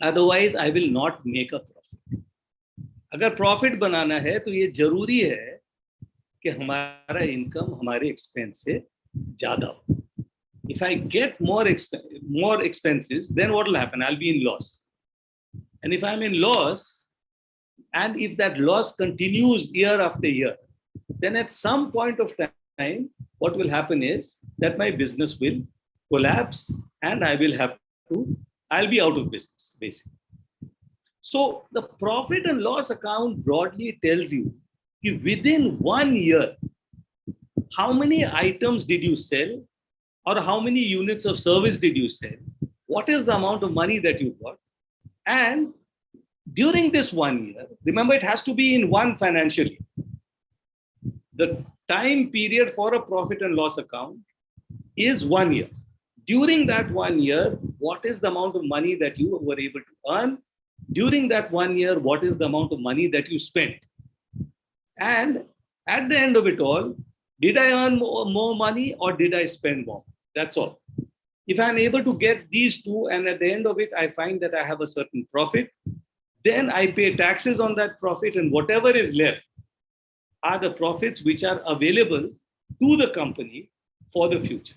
otherwise I will not make a profit. अगर profit बनाना है तो ये जरूरी है कि हमारा income हमारे expense से ज़्यादा हो. If I get more expenses, then what will happen? I'll be in loss. And if I'm in loss, and if that loss continues year after year, then at some point of time, what will happen is that my business will collapse and I'll be out of business, basically. So the profit and loss account broadly tells you within 1 year, how many items did you sell, or how many units of service did you sell? What is the amount of money that you got? And during this 1 year, remember it has to be in one financial year. The time period for a profit and loss account is 1 year. During that 1 year, what is the amount of money that you were able to earn? During that 1 year, what is the amount of money that you spent? And at the end of it all, did I earn more money or did I spend more? That's all. If I'm able to get these two and at the end of it, I find that I have a certain profit, then I pay taxes on that profit, and whatever is left are the profits which are available to the company for the future.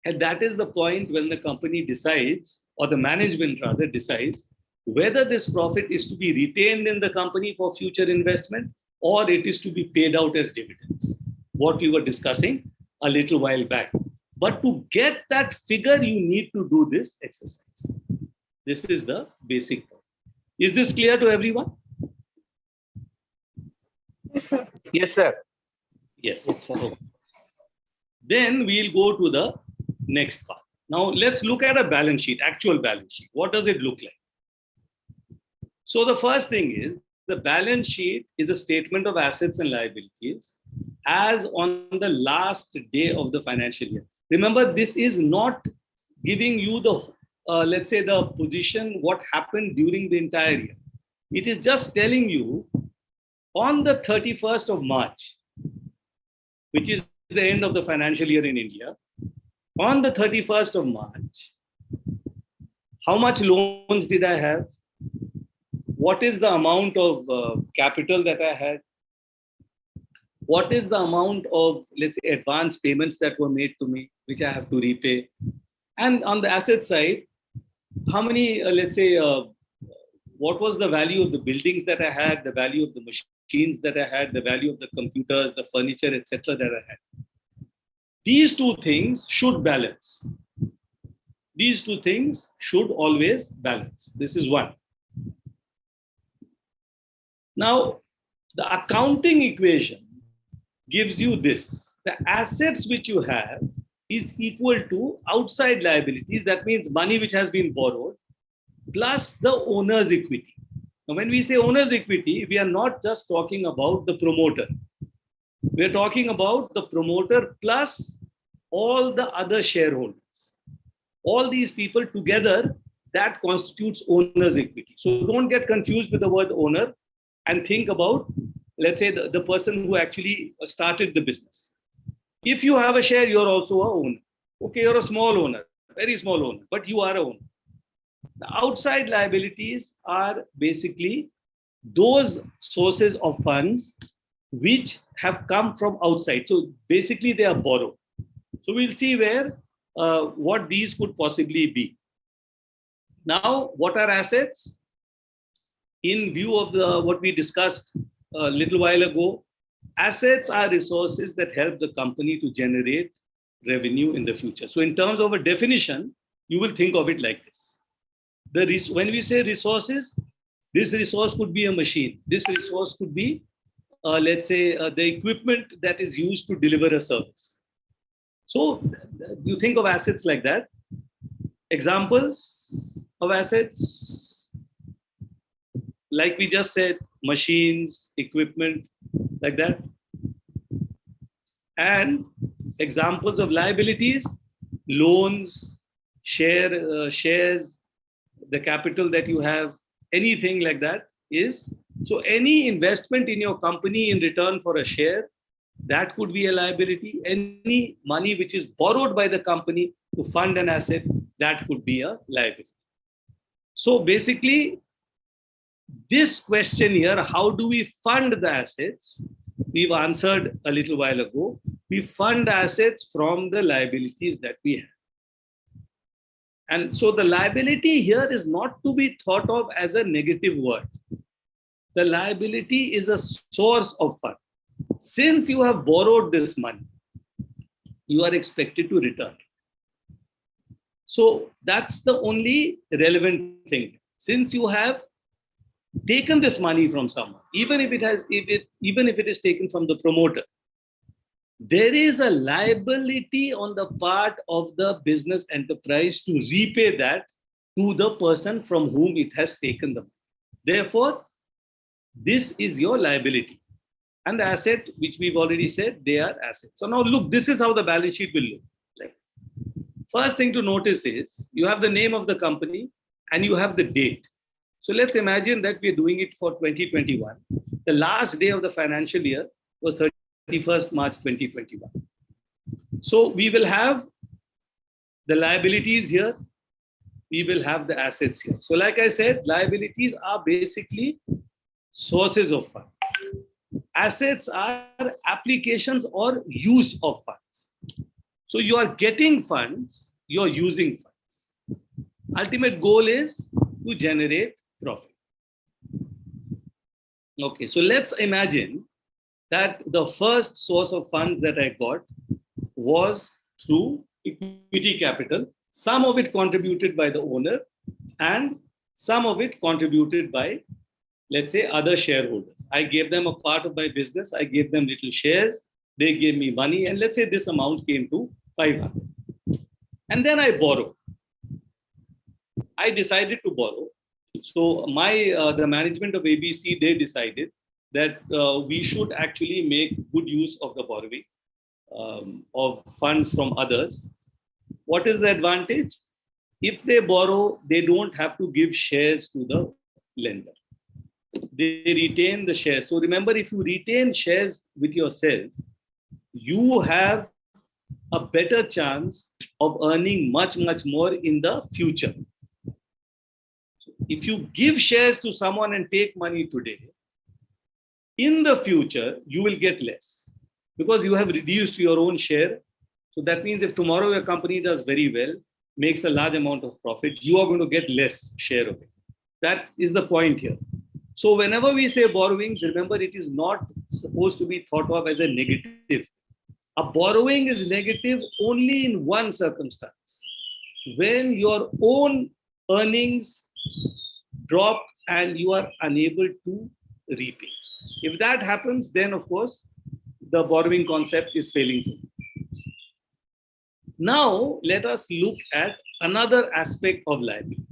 And that is the point when the company decides, or the management rather decides, whether this profit is to be retained in the company for future investment or it is to be paid out as dividends. What we were discussing a little while back. But to get that figure, you need to do this exercise. This is the basic point. Is this clear to everyone? Yes, sir. Yes, sir. Yes. Yes, sir. Okay. Then we'll go to the next part. Now let's look at a balance sheet, actual balance sheet. What does it look like? So the first thing is, the balance sheet is a statement of assets and liabilities as on the last day of the financial year. Remember, this is not giving you the, let's say, the position, what happened during the entire year. It is just telling you on the 31st of March, which is the end of the financial year in India, on the 31st of March, how much loans did I have? What is the amount of capital that I had? What is the amount of, let's say, advance payments that were made to me, which I have to repay? And on the asset side, how many, let's say, what was the value of the buildings that I had, the value of the machines that I had, the value of the computers, the furniture, etc. that I had. These two things should balance. These two things should always balance. This is one. Now, the accounting equation gives you this. The assets which you have is equal to outside liabilities. That means money which has been borrowed plus the owner's equity. Now, when we say owner's equity, we are not just talking about the promoter. We are talking about the promoter plus all the other shareholders. All these people together, that constitutes owner's equity. So don't get confused with the word owner and think about, let's say, the person who actually started the business. If you have a share, you're also an owner. Okay, you're a small owner, very small owner, but you are an owner. The outside liabilities are basically those sources of funds which have come from outside. So basically they are borrowed. So we'll see where, what these could possibly be. Now, what are assets? In view of what we discussed a little while ago, assets are resources that help the company to generate revenue in the future. So in terms of a definition, you will think of it like this. When we say resources, this resource could be a machine. This resource could be, let's say, the equipment that is used to deliver a service. So you think of assets like that. Examples of assets, like we just said, machines, equipment, like that. And examples of liabilities, loans, shares, the capital that you have, anything like that is. So any investment in your company in return for a share, that could be a liability. Any money which is borrowed by the company to fund an asset, that could be a liability. So basically, this question here, how do we fund the assets? We've answered a little while ago. We fund assets from the liabilities that we have. And so the liability here is not to be thought of as a negative word. The liability is a source of fund. Since you have borrowed this money, you are expected to return. So that's the only relevant thing. Since you have taken this money from someone, even if it is taken from the promoter, there is a liability on the part of the business enterprise to repay that to the person from whom it has taken the money. Therefore, this is your liability. And the asset, which we've already said, they are assets. So now look, this is how the balance sheet will look like. First thing to notice is you have the name of the company and you have the date. So let's imagine that we're doing it for 2021. The last day of the financial year was 31st March 2021. So we will have the liabilities here. We will have the assets here. So like I said, liabilities are basically sources of funds. Assets are applications or use of funds. So you are getting funds, you are using funds. Ultimate goal is to generate profit. Okay, so let's imagine that the first source of funds that I got was through equity capital. Some of it contributed by the owner and some of it contributed by, let's say, other shareholders. I gave them a part of my business. I gave them little shares. They gave me money. And let's say this amount came to 500. And then I borrowed. I decided to borrow. So the management of ABC, they decided that we should actually make good use of the borrowing of funds from others. What is the advantage? If they borrow, they don't have to give shares to the lender. They retain the shares. So remember, if you retain shares with yourself, you have a better chance of earning much, much more in the future. So if you give shares to someone and take money today, in the future, you will get less because you have reduced your own share. So that means if tomorrow your company does very well, makes a large amount of profit, you are going to get less share of it. That is the point here. So whenever we say borrowings, remember it is not supposed to be thought of as a negative. A borrowing is negative only in one circumstance. When your own earnings drop and you are unable to repay. If that happens, then of course, the borrowing concept is failing for you. Now, let us look at another aspect of liability.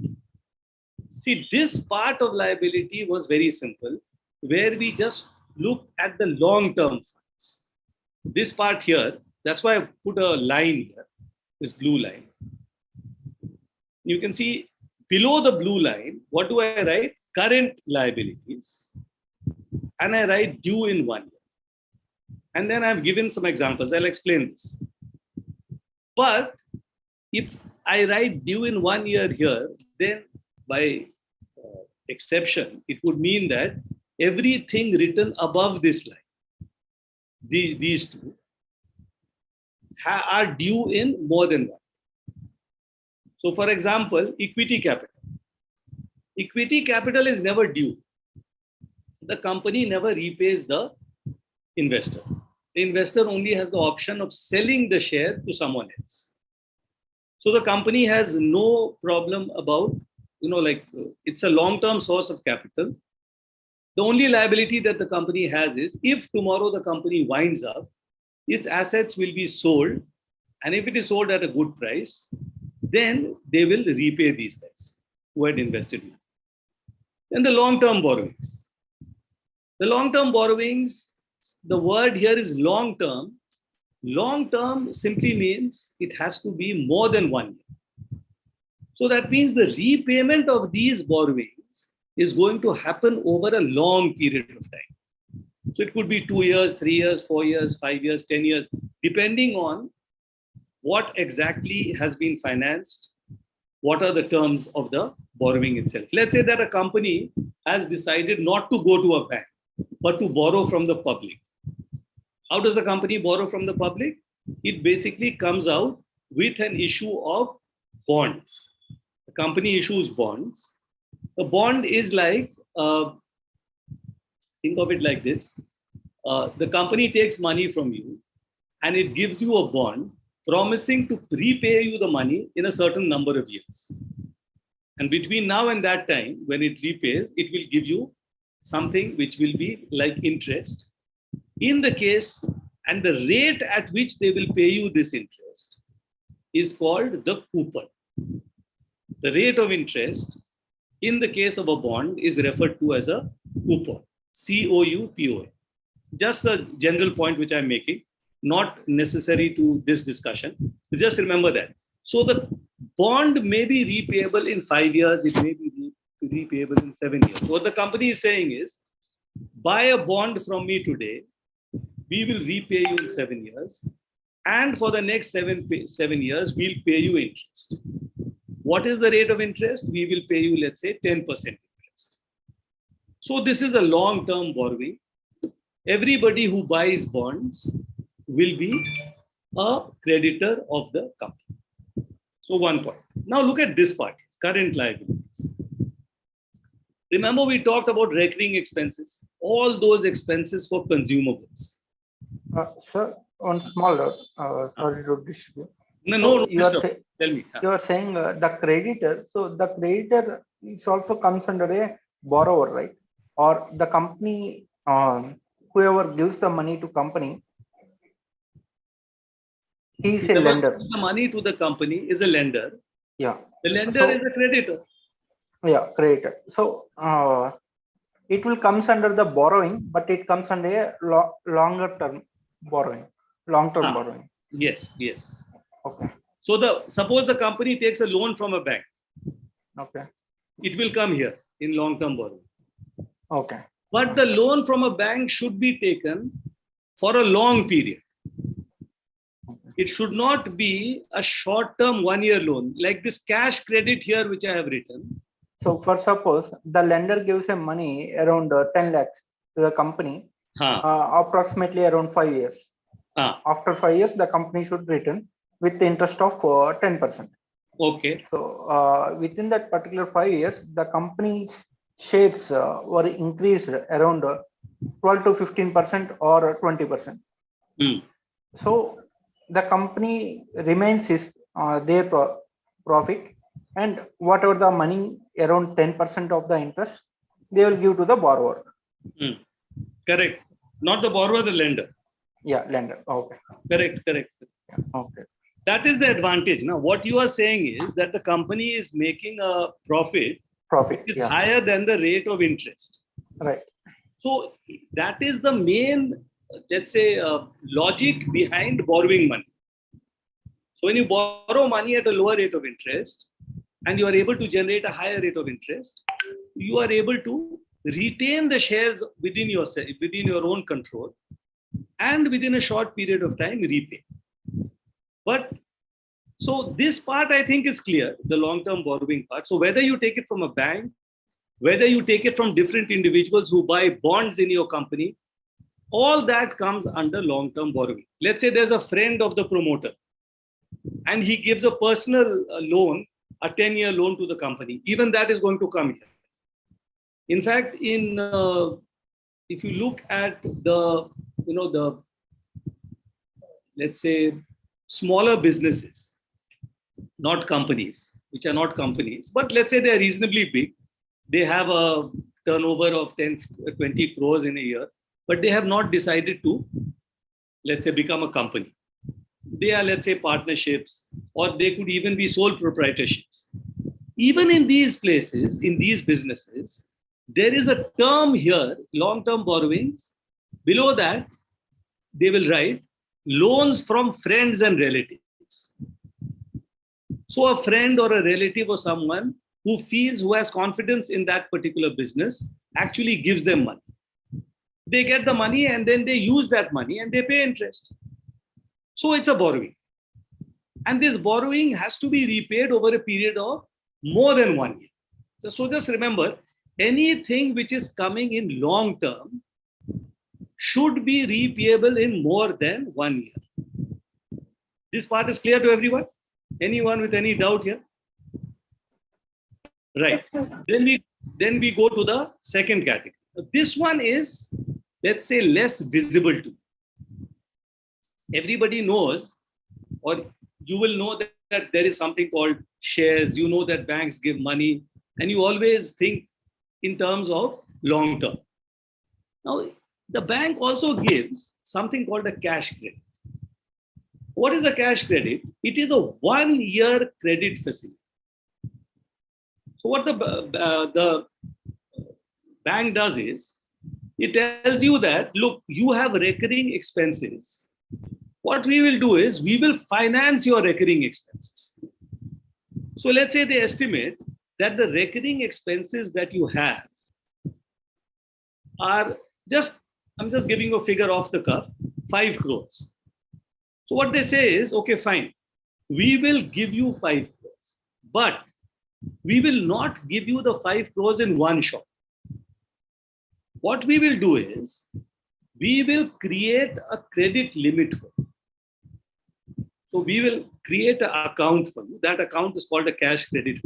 See, this part of liability was very simple, where we just looked at the long-term funds. This part here, that's why I put a line here, this blue line. You can see below the blue line, what do I write? Current liabilities. And I write due in 1 year. And then I've given some examples. I'll explain this. But if I write due in 1 year here, then by exception, it would mean that everything written above this line, these two, are due in more than 1 year. So for example, equity capital. Equity capital is never due. The company never repays the investor. The investor only has the option of selling the share to someone else. So the company has no problem about, it's a long-term source of capital. The only liability that the company has is if tomorrow the company winds up, its assets will be sold. And if it is sold at a good price, then they will repay these guys who had invested in it. Then the long-term borrowings. The long-term borrowings, the word here is long-term, Long term simply means it has to be more than 1 year. So that means the repayment of these borrowings is going to happen over a long period of time. So it could be 2 years, 3 years, 4 years, 5 years, 10 years, depending on what exactly has been financed, what are the terms of the borrowing itself. Let's say that a company has decided not to go to a bank, but to borrow from the public. How does a company borrow from the public? It basically comes out with an issue of bonds. The company issues bonds. A bond is like, think of it like this. The company takes money from you and it gives you a bond promising to repay you the money in a certain number of years. And between now and that time, when it repays, it will give you something which will be like interest. In the case, and the rate at which they will pay you this interest is called the coupon. The rate of interest in the case of a bond is referred to as a coupon, COUPON. Just a general point which I'm making, not necessary to this discussion. Just remember that. So the bond may be repayable in 5 years, it may be repayable in 7 years. What the company is saying is, buy a bond from me today, we will repay you in 7 years, and for the next 7 years, we'll pay you interest. What is the rate of interest? We will pay you, let's say, 10% interest. So this is a long-term borrowing. Everybody who buys bonds will be a creditor of the company. So one point. Now look at this part, current liabilities. Remember we talked about recurring expenses, all those expenses for consumables. Sir, on smaller, sorry to distribute. No, tell me. You are saying the creditor. So the creditor is also comes under a borrower, right? Or the company, whoever gives the money to company, he is a lender. The money to the company is a lender. Yeah. The lender is a creditor. Yeah, creditor. So it will comes under the borrowing, but it comes under a longer term borrowing, long-term borrowing. Yes, yes. Okay. So suppose the company takes a loan from a bank. Okay. It will come here in long-term borrowing. Okay. But the loan from a bank should be taken for a long period. It should not be a short-term 1-year loan, like this cash credit here, which I have written. So for suppose the lender gives a money around 10 lakhs to the company, approximately around 5 years. After 5 years, the company should return with the interest of 10%. Okay. So within that particular 5 years, the company's shares were increased around 12 to 15% or 20%. So the company remains their profit, and whatever the money, around 10% of the interest, they will give to the borrower. Correct. Not the borrower, the lender. Yeah, lender. Okay. Correct. Yeah, okay. That is the advantage. Now, what you are saying is that the company is making a profit is higher than the rate of interest. Right. So that is the main, let's say, logic behind borrowing money. So when you borrow money at a lower rate of interest and you are able to generate a higher rate of interest, you are able to retain the shares within your own control, and within a short period of time repay. But so this part I think is clear, the long-term borrowing part. So whether you take it from a bank, whether you take it from different individuals who buy bonds in your company, all that comes under long-term borrowing. Let's say there's a friend of the promoter and he gives a personal loan, a 10-year loan to the company. Even that is going to come here. In fact, if you look at the let's say smaller businesses, not companies, which are not companies, but let's say they are reasonably big. They have a turnover of 10, 20 crores in a year, but they have not decided to, let's say, become a company. They are, let's say, partnerships, or they could even be sole proprietorships. Even in these places, in these businesses, there is a term here, long-term borrowings. Below that, they will write loans from friends and relatives. So a friend or a relative or someone who has confidence in that particular business actually gives them money. They get the money and then they use that money and they pay interest. So it's a borrowing. And this borrowing has to be repaid over a period of more than 1 year. So just remember, anything which is coming in long term should be repayable in more than 1 year. This part is clear to everyone? Anyone with any doubt here? Right. Then we go to the second category. This one is, let's say, less visible to you. Everybody knows, or you will know that there is something called shares. You know that banks give money, and you always think in terms of long term. Now, the bank also gives something called a cash credit. What is the cash credit? It is a 1 year credit facility. So what the bank does is, it tells you that, look, you have recurring expenses. What we will do is, we will finance your recurring expenses. So let's say they estimate that the recurring expenses that you have are I'm just giving you a figure off the cuff, 5 crores. So what they say is, okay, fine, we will give you 5 crores, but we will not give you the 5 crores in one shot. What we will do is, we will create a credit limit for you. So we will create an account for you. That account is called a cash credit.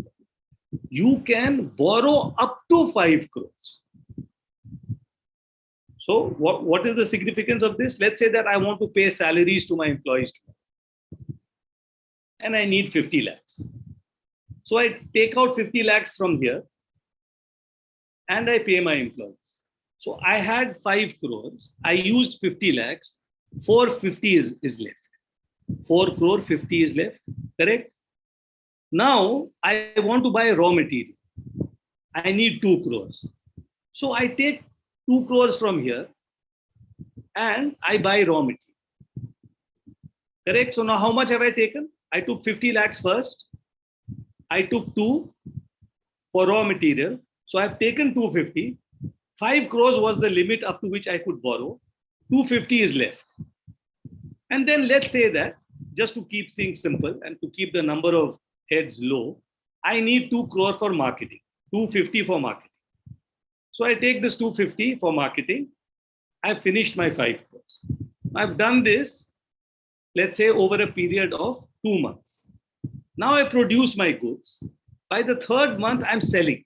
You can borrow up to 5 crores. So what is the significance of this? Let's say that I want to pay salaries to my employees and I need 50 lakhs. So I take out 50 lakhs from here and I pay my employees. So I had 5 crores. I used 50 lakhs. 450 is left. 4 crore 50 is left. Correct? Now I want to buy raw material. I need 2 crores. So I take 2 crores from here and I buy raw material. Correct? So now how much have I taken? I took 50 lakhs first. I took 2 for raw material. So I've taken 250. 5 crores was the limit up to which I could borrow. 250 is left. And then let's say that, just to keep things simple and to keep the number of heads low, I need 2 crore for marketing, 250 for marketing. So I take this 250 for marketing. I've finished my 5 crores. I've done this, let's say, over a period of 2 months. Now I produce my goods. By the 3rd month, I'm selling.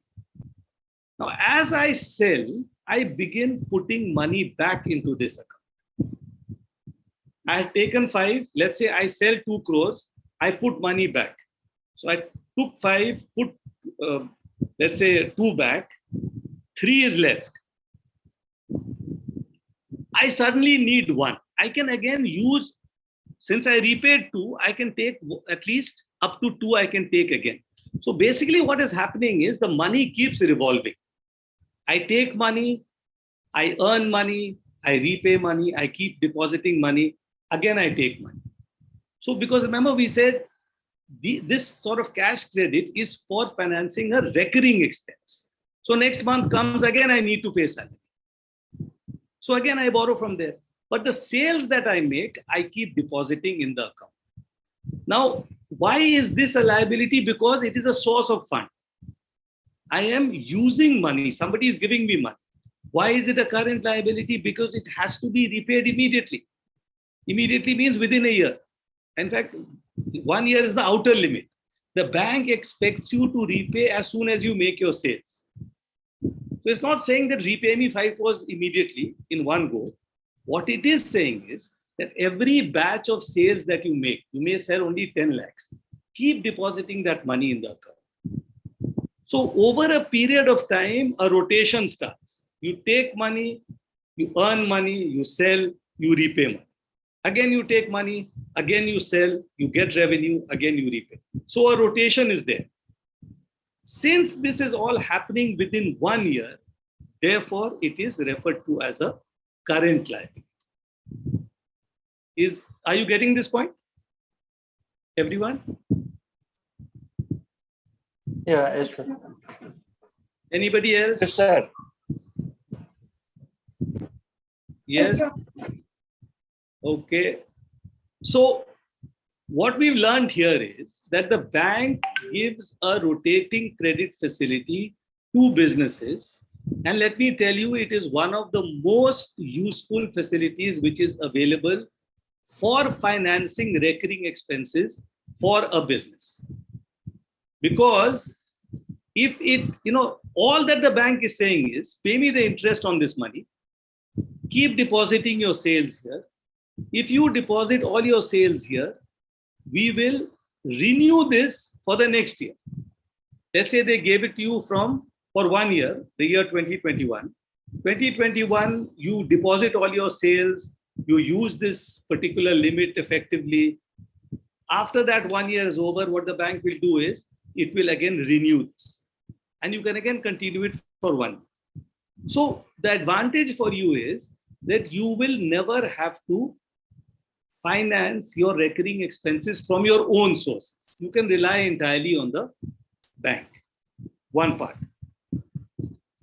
Now, as I sell, I begin putting money back into this account. I have taken 5. Let's say I sell 2 crores. I put money back. So I took 5, put, let's say, 2 back. 3 is left. I suddenly need 1. I can again use, since I repaid 2, I can take at least up to 2 I can take again. So basically what is happening is the money keeps revolving. I take money, I earn money, I repay money, I keep depositing money, again I take money. So because remember we said this sort of cash credit is for financing a recurring expense. So next month comes, again I need to pay salary. So again I borrow from there. But the sales that I make, I keep depositing in the account. Now, why is this a liability? Because it is a source of fund. I am using money. Somebody is giving me money. Why is it a current liability? Because it has to be repaid immediately. Immediately means within a year. In fact, 1 year is the outer limit. The bank expects you to repay as soon as you make your sales. So it's not saying that repay me 5 crores immediately in one go. What it is saying is that every batch of sales that you make, you may sell only 10 lakhs. Keep depositing that money in the account. So over a period of time, a rotation starts. You take money, you earn money, you sell, you repay money. Again, you take money, again you sell, you get revenue, again you repay. So a rotation is there. Since this is all happening within 1 year, therefore it is referred to as a current liability. Are you getting this point? Everyone? Yeah, yes, sir. Anybody else? Yes, sir. Yes. Okay. So what we've learned here is that the bank gives a rotating credit facility to businesses. And let me tell you, it is one of the most useful facilities which is available for financing recurring expenses for a business. Because if it, all that the bank is saying is, pay me the interest on this money, keep depositing your sales here. If you deposit all your sales here, we will renew this for the next year. Let's say they gave it to you for 1 year, the year 2021. 2021, you deposit all your sales, you use this particular limit effectively. After that 1 year is over, what the bank will do is, it will again renew this. And you can again continue it for 1 year. So the advantage for you is that you will never have to finance your recurring expenses from your own sources. You can rely entirely on the bank. One part.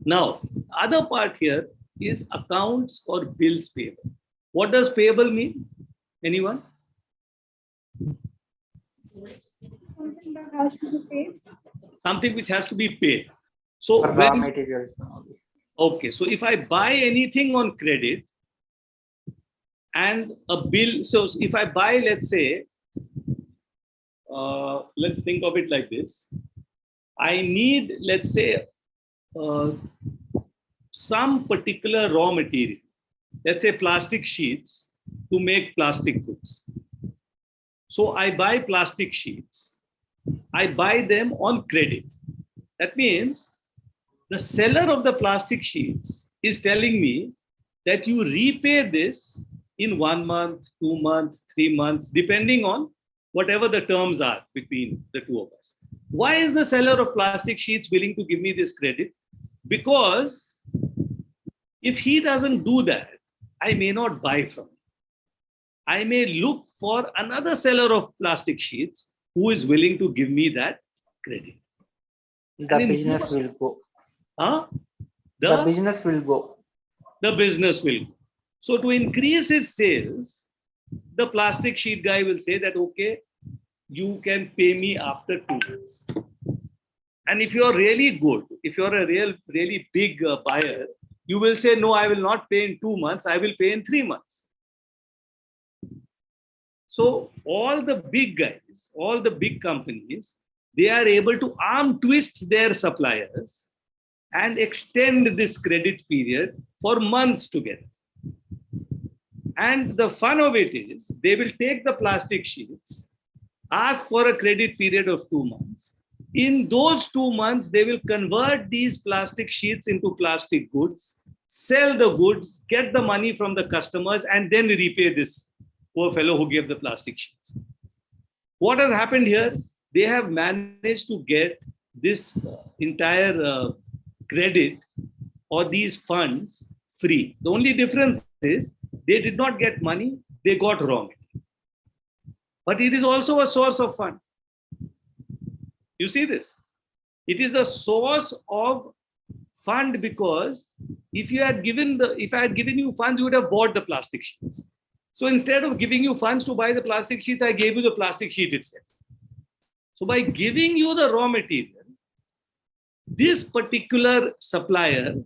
Now, other part here is accounts or bills payable. What does payable mean? Anyone? Something that has to be paid. Something which has to be paid. So Raw materials. okay, so if I buy anything on credit and a bill, so if I buy, let's say, let's think of it like this. I need, let's say, some particular raw material, let's say plastic sheets to make plastic goods. So I buy plastic sheets. I buy them on credit. That means the seller of the plastic sheets is telling me that you repay this in 1 month, 2 months, 3 months, depending on whatever the terms are between the two of us. Why is the seller of plastic sheets willing to give me this credit? Because if he doesn't do that, I may not buy from him. I may look for another seller of plastic sheets who is willing to give me that credit. The business will go. Huh? The business will go. The business will go. So to increase his sales, the plastic sheet guy will say that, okay, you can pay me after 2 months. And if you're really good, if you're a really big buyer, you will say, no, I will not pay in 2 months, I will pay in 3 months. So all the big guys, all the big companies, they are able to arm twist their suppliers and extend this credit period for months together. And the fun of it is, they will take the plastic sheets, ask for a credit period of 2 months. In those 2 months, they will convert these plastic sheets into plastic goods, sell the goods, get the money from the customers, and then repay this poor fellow who gave the plastic sheets. What has happened here? They have managed to get this entire credit or these funds free. The only difference is they did not get money, they got raw material. But it is also a source of fund. You see this? It is a source of fund because if I had given you funds, you would have bought the plastic sheets. So instead of giving you funds to buy the plastic sheets, I gave you the plastic sheet itself. So by giving you the raw material, this particular supplier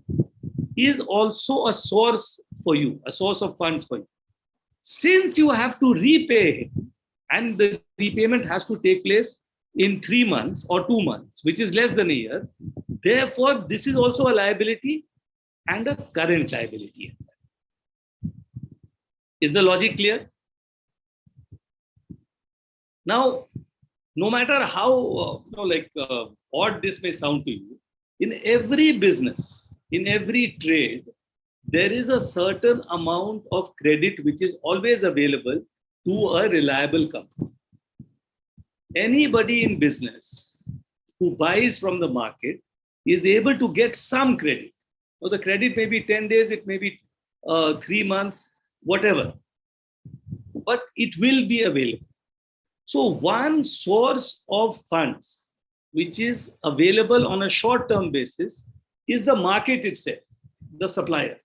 is also a source for you, a source of funds for you. Since you have to repay him, and the repayment has to take place in 3 months or 2 months, which is less than a year, therefore, this is also a liability and a current liability. Is the logic clear? Now, no matter how odd this may sound to you, in every business, in every trade, there is a certain amount of credit which is always available to a reliable company. Anybody in business who buys from the market is able to get some credit. So the credit may be 10 days, it may be 3 months, whatever. but it will be available. So one source of funds which is available on a short-term basis is the market itself, the supplier.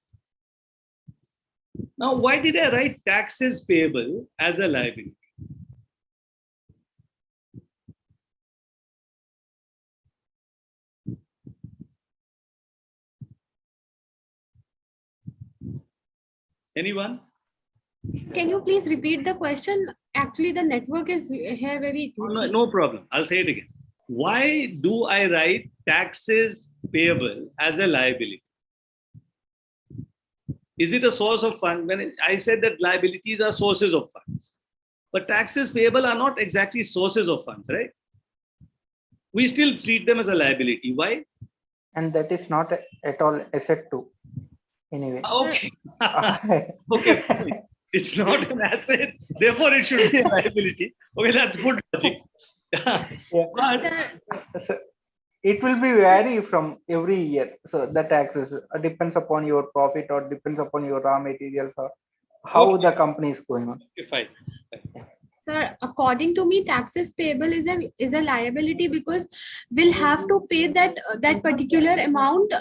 Now, why did I write taxes payable as a liability? Anyone? Can you please repeat the question? Actually, the network is here very glitchy. No problem. I'll say it again. Why do I write taxes payable as a liability? Is it a source of funds? When I said that liabilities are sources of funds, but taxes payable are not exactly sources of funds, right? We still treat them as a liability. Why? And that is not at all asset too. Anyway. Okay. Okay. Fine. It's not an asset, therefore it should be a liability. Okay, that's good logic. Yeah. But So it will be vary from every year. So the taxes depends upon your profit or depends upon your raw materials or how the company is going on. Okay, fine. Sir, according to me, taxes payable is a liability because we'll have to pay that particular amount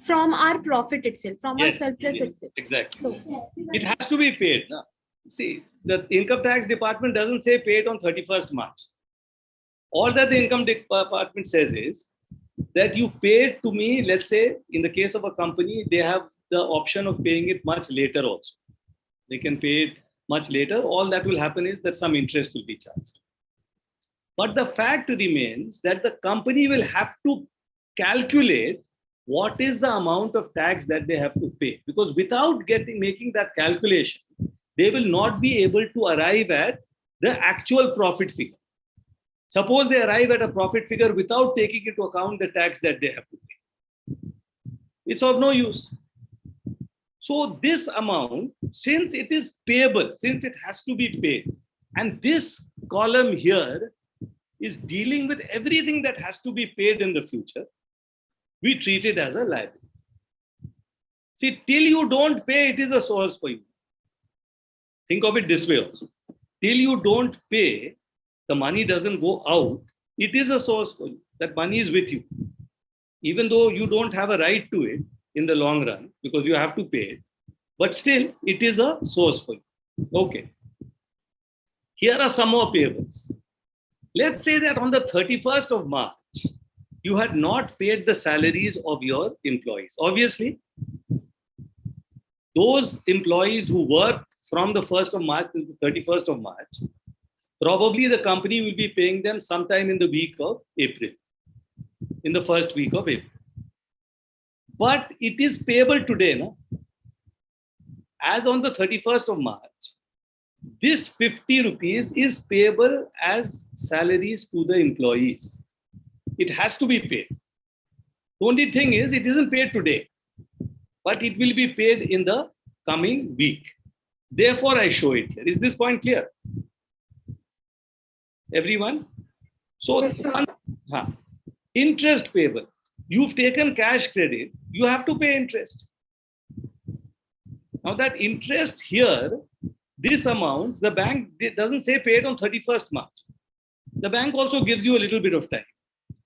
from our profit itself, from our surplus itself. Exactly. So, it has to be paid. No? See, the income tax department doesn't say pay it on 31st March. All that the income department says is that you pay it to me, let's say, in the case of a company, they have the option of paying it much later also. They can pay it much later. All that will happen is that some interest will be charged. But the fact remains that the company will have to calculate what is the amount of tax that they have to pay. Because without making that calculation, they will not be able to arrive at the actual profit figure. Suppose they arrive at a profit figure without taking into account the tax that they have to pay. It's of no use. So this amount, since it is payable, since it has to be paid, and this column here is dealing with everything that has to be paid in the future, we treat it as a liability. See, till you don't pay, it is a source for you. Think of it this way also. Till you don't pay, the money doesn't go out, it is a source for you. That money is with you. Even though you don't have a right to it in the long run, because you have to pay it, but still, it is a source for you. Okay. Here are some more payables. Let's say that on the 31st of March, you had not paid the salaries of your employees. Obviously, those employees who worked from the 1st of March to the 31st of March, probably the company will be paying them sometime in the week of April, in the first week of April. But it is payable today, no? As on the 31st of March, this 50 rupees is payable as salaries to the employees. It has to be paid. The only thing is, it isn't paid today, but it will be paid in the coming week. Therefore, I show it here. Is this point clear? Everyone? So, interest payable. You've taken cash credit, you have to pay interest. Now that interest here, this amount, the bank doesn't say pay it on 31st March. The bank also gives you a little bit of time.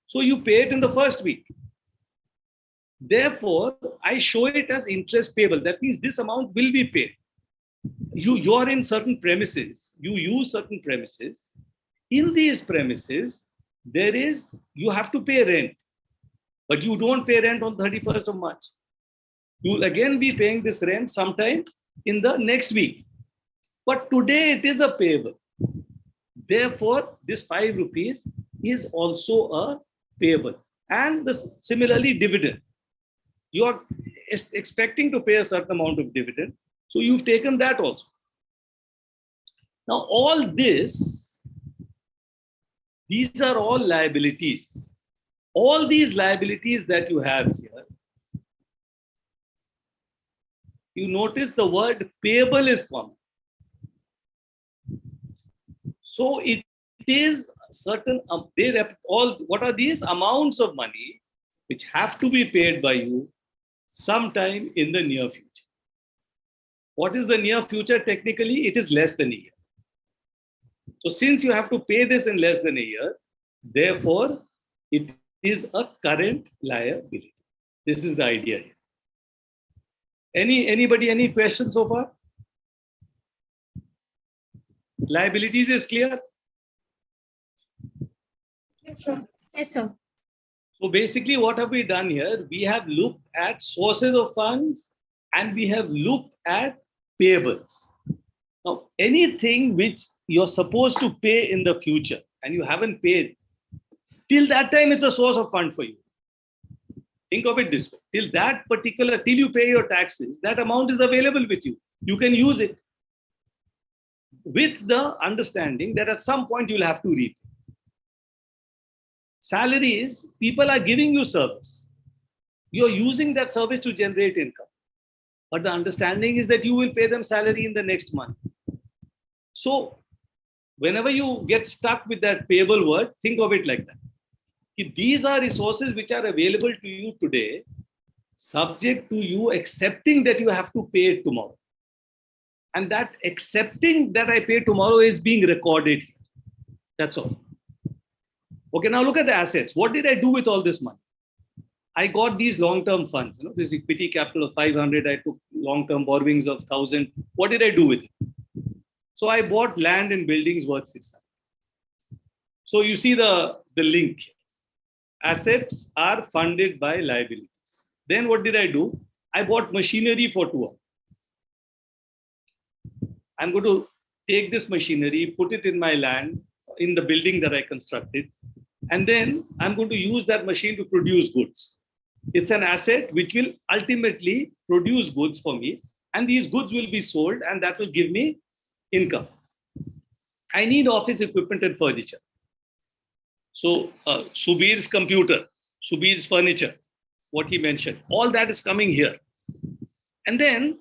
So you pay it in the first week. Therefore, I show it as interest payable. That means this amount will be paid. You're in certain premises, you use certain premises. In these premises, you have to pay rent, but you don't pay rent on 31st of March. You'll again be paying this rent sometime in the next week. But today it is a payable. Therefore, this 5 rupees is also a payable. And similarly, dividend. You are expecting to pay a certain amount of dividend. So you've taken that also. Now, all this, these are all liabilities. All these liabilities that you have here, you notice the word payable is common. So it is certain, what are these amounts of money which have to be paid by you sometime in the near future. What is the near future? Technically, it is less than a year. So since you have to pay this in less than a year, therefore, it is a current liability. This is the idea here. Anybody, any questions so far? Liabilities is clear? Yes, sir. Yes, sir. So basically, what have we done here? We have looked at sources of funds and we have looked at payables. Now, anything which you're supposed to pay in the future and you haven't paid, till that time, it's a source of fund for you. Think of it this way. Till you pay your taxes, that amount is available with you. You can use it with the understanding that at some point you'll have to repay. Salaries, people are giving you service. You're using that service to generate income. But the understanding is that you will pay them salary in the next month. So whenever you get stuck with that payable word, think of it like that. These are resources which are available to you today, subject to you accepting that you have to pay it tomorrow. And that accepting that I pay tomorrow is being recorded here. That's all. Okay, now look at the assets. What did I do with all this money? I got these long-term funds. This equity capital of 500. I took long-term borrowings of 1,000. What did I do with it? So I bought land and buildings worth 600. So you see the link here. Assets are funded by liabilities. Then what did I do? I bought machinery for 200. I'm going to take this machinery, put it in my land, in the building that I constructed, and then I'm going to use that machine to produce goods. It's an asset which will ultimately produce goods for me, and these goods will be sold, and that will give me income. I need office equipment and furniture. So Subir's computer, Subir's furniture, what he mentioned, all that is coming here. And then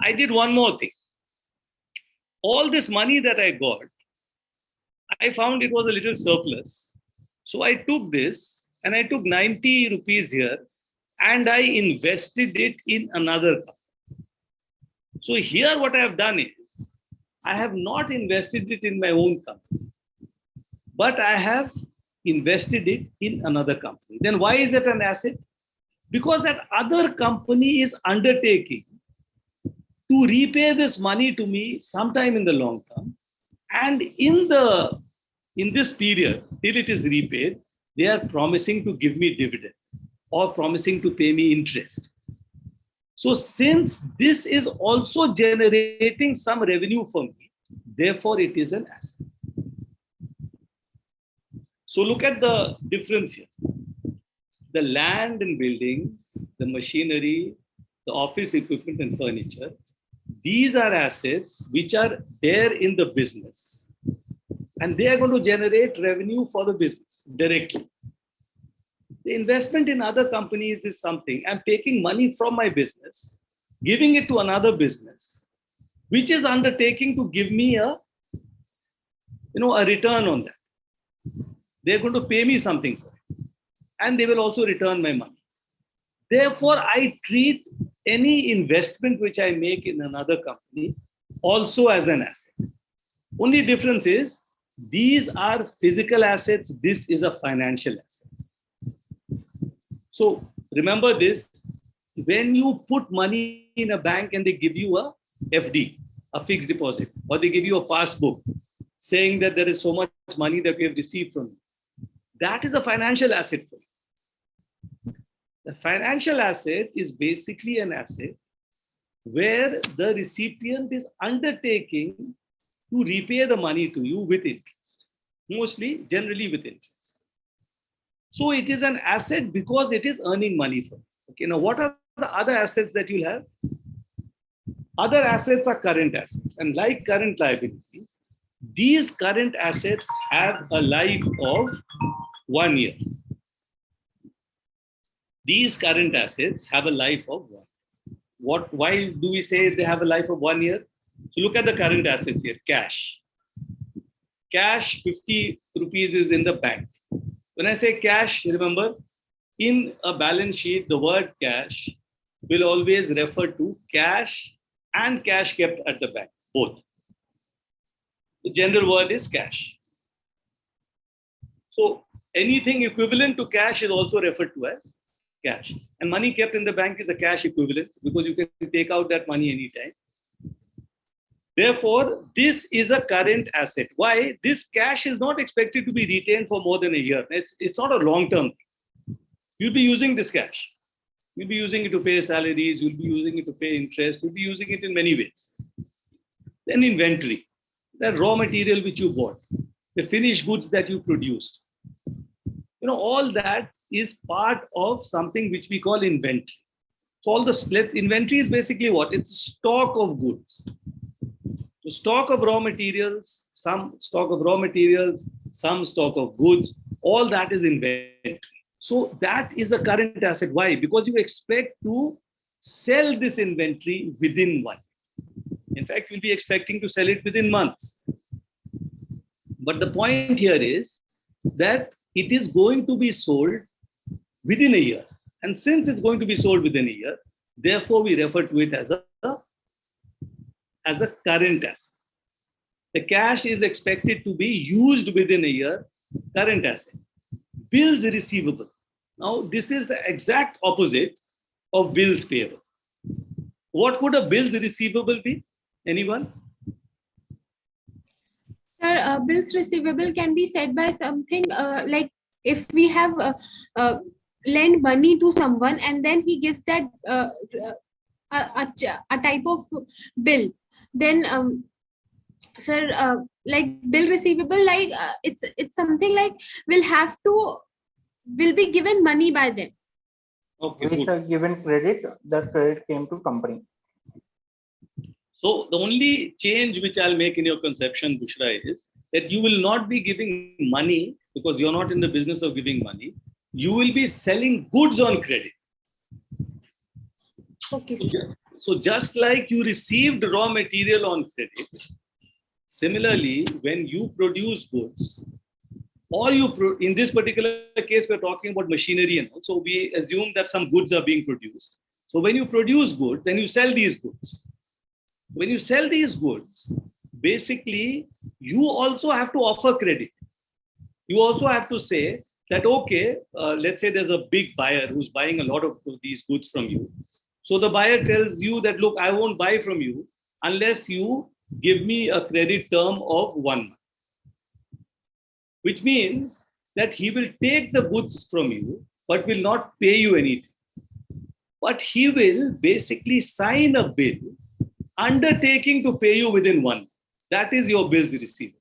I did one more thing. All this money that I got, I found it was a little surplus. So I took this and I took 90 rupees here and I invested it in another company. So here what I have done is, I have not invested it in my own company, but I have invested it in another company. Then why is it an asset? Because that other company is undertaking to repay this money to me sometime in the long term. And in this period, till it is repaid, they are promising to give me dividend or promising to pay me interest. So since this is also generating some revenue for me, therefore it is an asset. So look at the difference here. The land and buildings, the machinery, the office equipment and furniture, these are assets which are there in the business. And they are going to generate revenue for the business directly. The investment in other companies is something. I'm taking money from my business, giving it to another business, which is undertaking to give me a return on that. They're going to pay me something for it. And they will also return my money. Therefore, I treat any investment which I make in another company also as an asset. Only difference is, these are physical assets, this is a financial asset. So remember this, when you put money in a bank and they give you a FD, a fixed deposit, or they give you a passbook saying that there is so much money that we have received from you, that is a financial asset for you. The financial asset is basically an asset where the recipient is undertaking to repay the money to you with interest, generally with interest. So it is an asset because it is earning money for you. Okay, now what are the other assets that you'll have? Other assets are current assets, and like current liabilities, these current assets have a life of 1 year. These current assets have a life of 1 year. Why do we say they have a life of 1 year? So look at the current assets here, cash. Cash, 50 rupees is in the bank. When I say cash, remember, in a balance sheet, the word cash will always refer to cash and cash kept at the bank, both. The general word is cash. So anything equivalent to cash is also referred to as cash. And money kept in the bank is a cash equivalent because you can take out that money anytime. Therefore, this is a current asset. Why? This cash is not expected to be retained for more than a year. It's not a long-term thing. You'll be using this cash. You'll be using it to pay salaries. You'll be using it to pay interest. You'll be using it in many ways. Then inventory, the raw material which you bought, the finished goods that you produced. All that is part of something which we call inventory. So all the split inventory is basically what? It's stock of goods. So stock of raw materials, some stock of raw materials, some stock of goods, all that is inventory. So that is a current asset. Why? Because you expect to sell this inventory within 1 year. In fact, you'll be expecting to sell it within months. But the point here is that it is going to be sold within a year. And since it's going to be sold within a year, therefore we refer to it as a current asset. The cash is expected to be used within a year, current asset. Bills receivable. Now, this is the exact opposite of bills payable. What could a bills receivable be? Anyone? Sir, bills receivable can be said by something like if we have lend money to someone and then he gives that a type of bill, then sir, like bill receivable, like it's something like will be given money by them. Okay, we have given credit, that credit came to company. So the only change which I'll make in your conception, Bushra, is that you will not be giving money because you're not in the business of giving money. You will be selling goods on credit. Okay, sir. So just like you received raw material on credit, similarly, when you produce goods, or in this particular case, we're talking about machinery and all. So we assume that some goods are being produced. So when you produce goods, then you sell these goods. When you sell these goods, basically, you also have to offer credit. You also have to say that, okay, let's say there's a big buyer who's buying a lot of these goods from you. So the buyer tells you that, look, I won't buy from you unless you give me a credit term of 1 month. Which means that he will take the goods from you, but will not pay you anything. But he will basically sign a bill undertaking to pay you within 1 month. That is your bills receivable.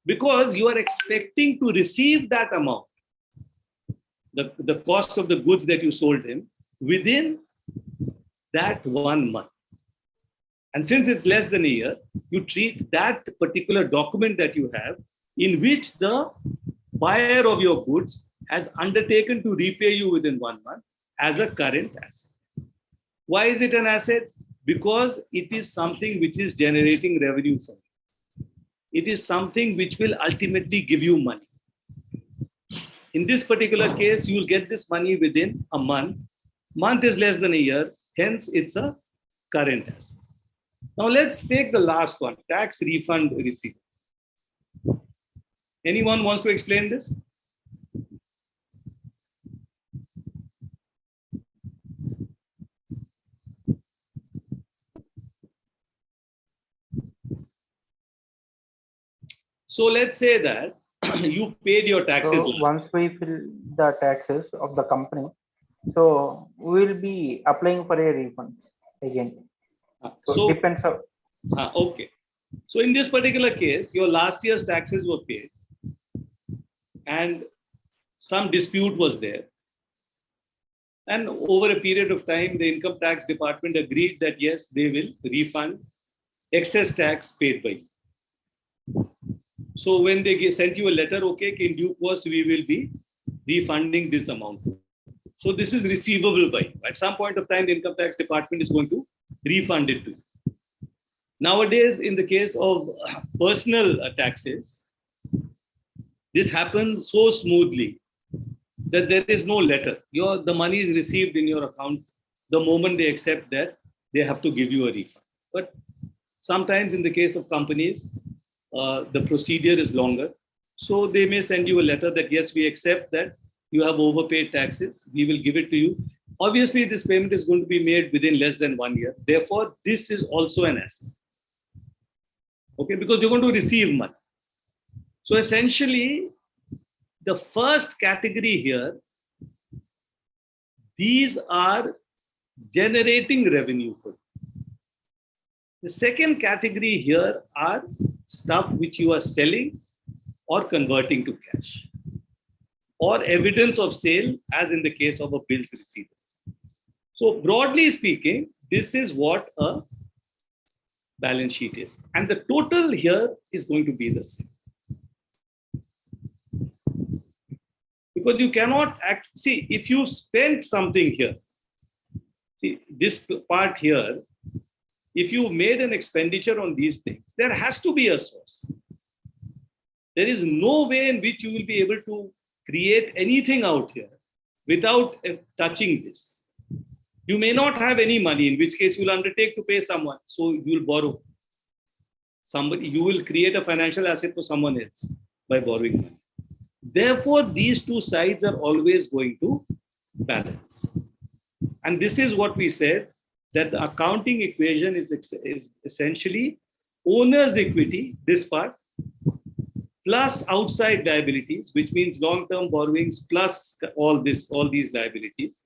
Because you are expecting to receive that amount, the cost of the goods that you sold him, within that 1 month. And since it's less than a year, you treat that particular document that you have in which the buyer of your goods has undertaken to repay you within 1 month as a current asset. Why is it an asset? Because it is something which is generating revenue for you. It is something which will ultimately give you money. In this particular case, you will get this money within a month. Month is less than a year, hence it's a current asset. Now let's take the last one, tax refund receive. Anyone wants to explain this? So let's say that you paid your taxes. So once we fill the taxes of the company, so we will be applying for a refund again. So it depends on. Okay. So in this particular case, your last year's taxes were paid and some dispute was there. And over a period of time, the income tax department agreed that yes, they will refund excess tax paid by you. So when they sent you a letter, okay, in due course, we will be refunding this amount. So this is receivable by you. At some point of time, the income tax department is going to refund it to you. Nowadays, in the case of personal taxes, this happens so smoothly that there is no letter. The money is received in your account the moment they accept that they have to give you a refund. But sometimes in the case of companies, the procedure is longer. So they may send you a letter that, yes, we accept that you have overpaid taxes. We will give it to you. Obviously, this payment is going to be made within less than 1 year. Therefore, this is also an asset. Okay, because you're going to receive money. So essentially, the first category here, these are generating revenue for you. The second category here are stuff which you are selling or converting to cash, or evidence of sale, as in the case of a bills receivable. So broadly speaking, this is what a balance sheet is. And the total here is going to be the same. Because you cannot see, if you spent something here, see this part here, if you made an expenditure on these things, there has to be a source. There is no way in which you will be able to create anything out here without touching this. You may not have any money, in which case you will undertake to pay someone. So you will borrow. Somebody, you will create a financial asset for someone else by borrowing money. Therefore, these two sides are always going to balance. And this is what we said, that the accounting equation is essentially owner's equity, this part, plus outside liabilities, which means long-term borrowings plus all these liabilities,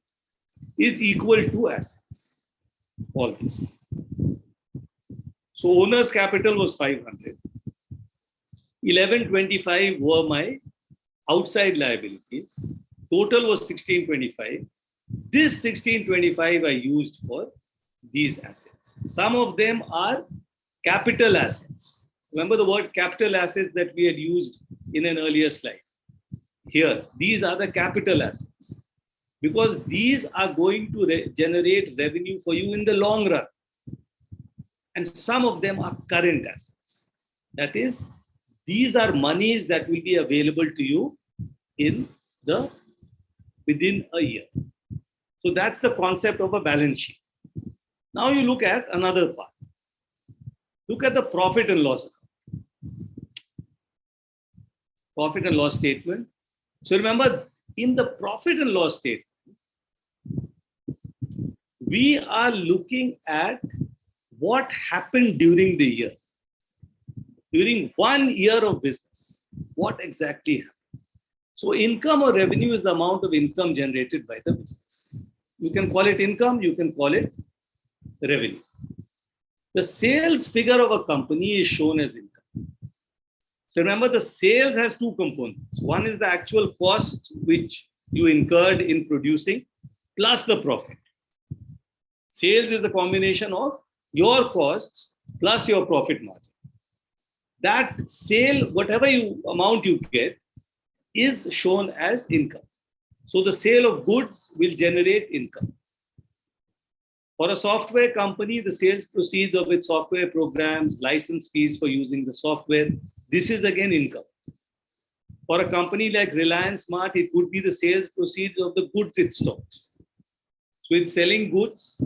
is equal to assets. All this. So owner's capital was 500. 1125 were my outside liabilities. Total was 1625. This 1625 I used for these assets. Some of them are capital assets. Remember the word capital assets that we had used in an earlier slide. Here, these are the capital assets, because these are going to generate revenue for you in the long run. And some of them are current assets. That is, these are monies that will be available to you within a year. So that's the concept of a balance sheet. Now you look at another part. Look at the profit and loss account. Profit and loss statement. So remember, in the profit and loss statement, we are looking at what happened during the year. During 1 year of business, what exactly happened? So income or revenue is the amount of income generated by the business. You can call it income, you can call it revenue. The sales figure of a company is shown as income. So remember, the sales has two components. One is the actual cost which you incurred in producing, plus the profit. Sales is the combination of your costs plus your profit margin. That sale, whatever amount you get, is shown as income. So the sale of goods will generate income. For a software company, the sales proceeds of its software programs, license fees for using the software, this is again income. For a company like Reliance Smart, it would be the sales proceeds of the goods it stocks. So it's selling goods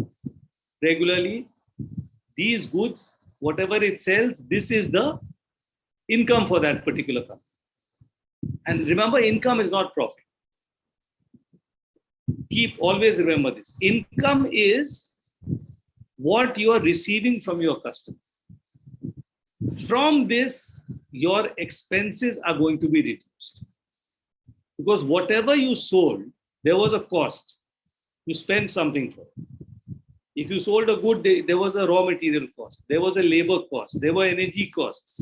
regularly. These goods, whatever it sells, this is the income for that particular company. And remember, income is not profit. Always remember this. Income is what you are receiving from your customer. From this, your expenses are going to be reduced. Because whatever you sold, there was a cost. You spent something for it. If you sold a good, there was a raw material cost. There was a labor cost. There were energy costs.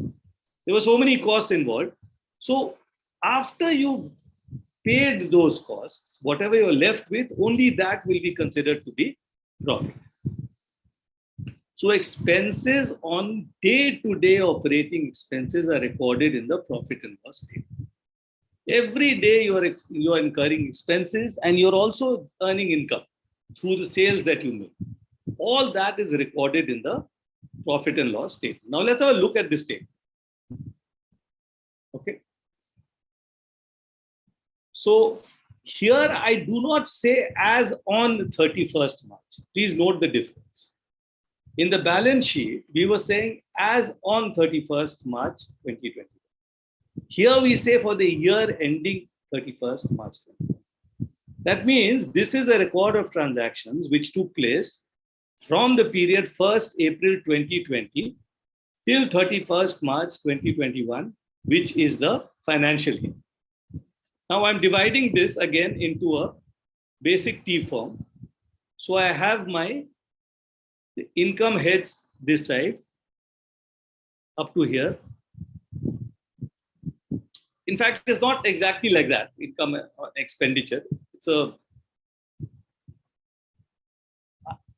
There were so many costs involved. So after you paid those costs, whatever you're left with, only that will be considered to be profit. So expenses on day-to-day operating expenses are recorded in the profit and loss statement. Every day you are incurring expenses, and you're also earning income through the sales that you make. All that is recorded in the profit and loss statement. Now let's have a look at this statement. Okay. So Here, I do not say as on 31st March. Please note the difference. In the balance sheet, we were saying as on 31st March 2020. Here we say for the year ending 31st March 2020. That means this is a record of transactions which took place from the period 1st April 2020 till 31st March 2021, which is the financial year. Now I'm dividing this again into a basic T form. So I have my income heads this side up to here. In fact, it's not exactly like that, income or expenditure.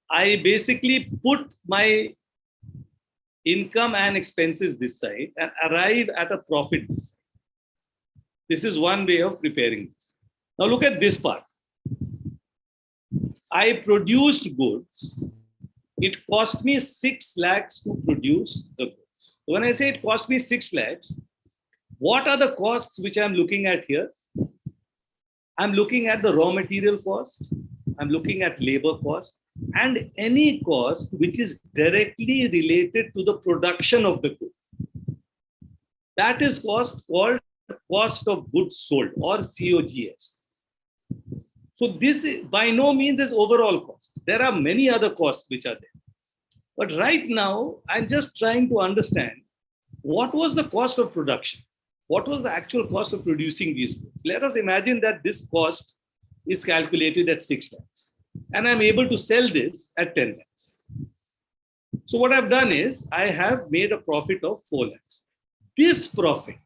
I basically put my income and expenses this side and arrive at a profit this side. This is one way of preparing this. Now look at this part. I produced goods. It cost me 6 lakhs to produce the goods. When I say it cost me 6 lakhs, what are the costs which I'm looking at here? I'm looking at the raw material cost. I'm looking at labor cost and any cost which is directly related to the production of the good. That is cost called cost of goods sold or COGS. So this by no means is overall cost. There are many other costs which are there. But right now, I'm just trying to understand what was the cost of production? What was the actual cost of producing these goods? Let us imagine that this cost is calculated at 6 lakhs and I'm able to sell this at 10 lakhs. So what I've done is I have made a profit of 4 lakhs. This profit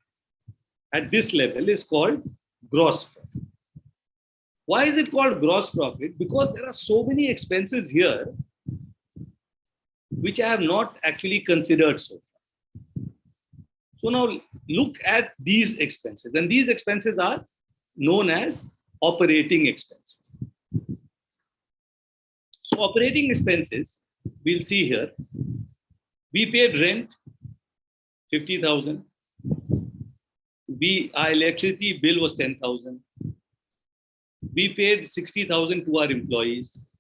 at this level is called gross profit. Why is it called gross profit? Because there are so many expenses here which I have not actually considered so far. So now look at these expenses, and these expenses are known as operating expenses. So operating expenses, we'll see here, we paid rent, 50,000. Our electricity bill was 10,000. We paid 60,000 to our employees.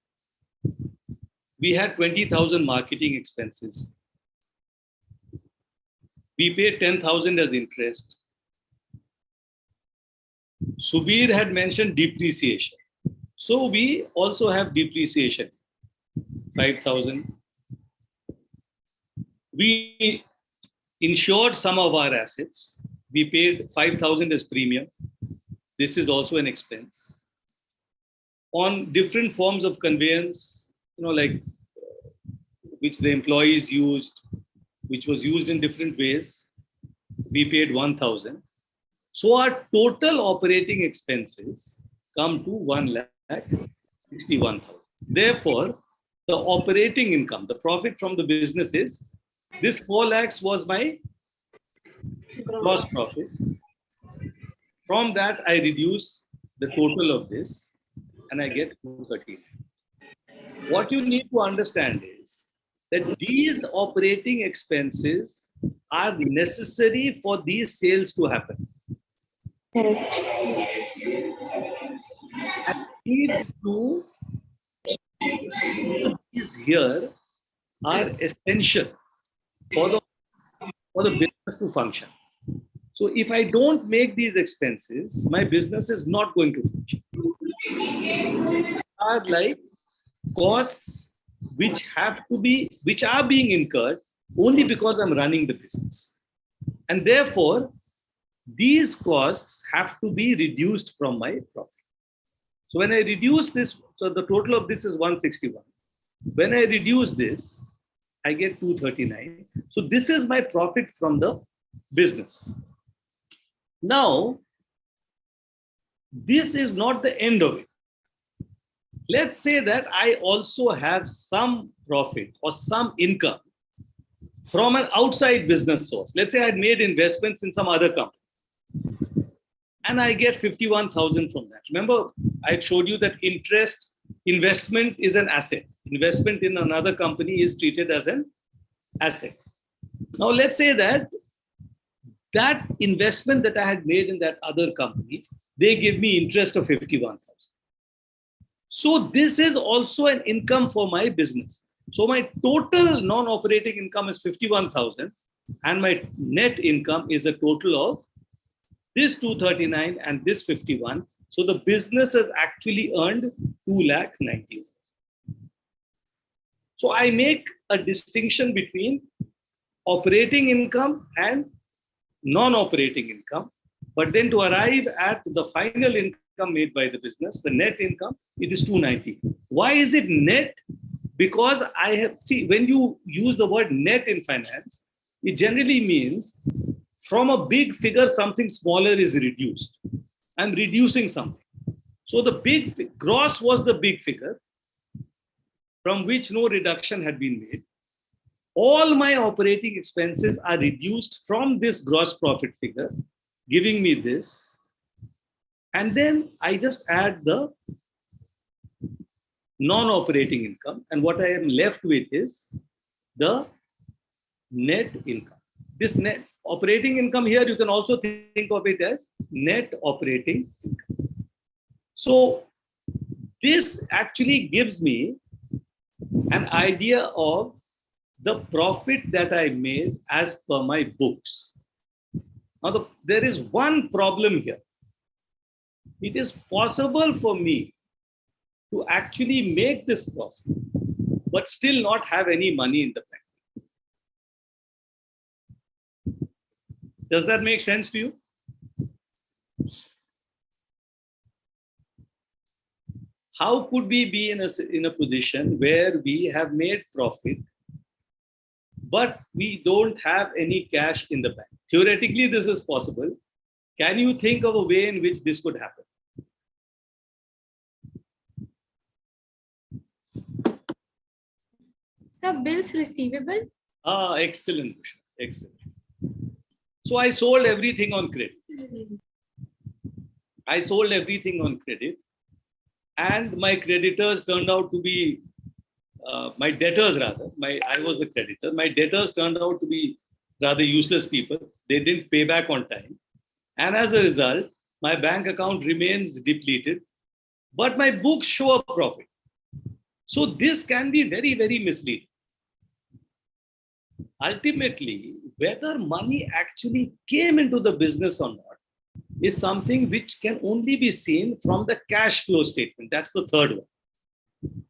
We had 20,000 marketing expenses. We paid 10,000 as interest. Subir had mentioned depreciation. So we also have depreciation, 5,000. We insured some of our assets. We paid 5,000 as premium. This is also an expense. On different forms of conveyance, like which the employees used, which was used in different ways, we paid 1,000. So our total operating expenses come to 1,61,000. Therefore, the operating income, the profit from the business is, this 4 lakhs was my gross profit. From that, I reduce the total of this and I get 230. What you need to understand is that these operating expenses are necessary for these sales to happen. Correct. And need to these here are essential for the business to function. So if I don't make these expenses, my business is not going to function. These are like costs which are being incurred only because I'm running the business. And therefore, these costs have to be reduced from my profit. So when I reduce this, so the total of this is 161. When I reduce this, I get 239. So this is my profit from the business. Now, this is not the end of it. Let's say that I also have some profit or some income from an outside business source. Let's say I had made investments in some other company and I get 51,000 from that. Remember, I showed you that investment is an asset. Investment in another company is treated as an asset. Now, let's say that investment that I had made in that other company they give me interest of 51,000. So this is also an income for my business. So my total non-operating income is 51,000 and my net income is a total of this 239 and this 51. So the business has actually earned 2,90,000. So I make a distinction between operating income and non-operating income. But then to arrive at the final income made by the business, the net income, it is 290. Why is it net? Because I have, see, when you use the word net in finance, it generally means from a big figure, something smaller is reduced. I'm reducing something. So the big gross was the big figure from which no reduction had been made. All my operating expenses are reduced from this gross profit figure, giving me this. And then I just add the non-operating income. And what I am left with is the net income. This net operating income here, you can also think of it as net operating income. So this actually gives me an idea of the profit that I made as per my books. Now, there is one problem here. It is possible for me to actually make this profit, but still not have any money in the bank. Does that make sense to you? How could we be in a position where we have made profit, but we don't have any cash in the bank? Theoretically, this is possible. Can you think of a way in which this could happen? So bills receivable? Ah, excellent, excellent. So I sold everything on credit. I sold everything on credit, and my creditors turned out to be my debtors rather. I was the creditor. My debtors turned out to be rather useless people. They didn't pay back on time, and as a result, my bank account remains depleted, but my books show a profit. So this can be very, very misleading. Ultimately, whether money actually came into the business or not is something which can only be seen from the cash flow statement. That's the third one.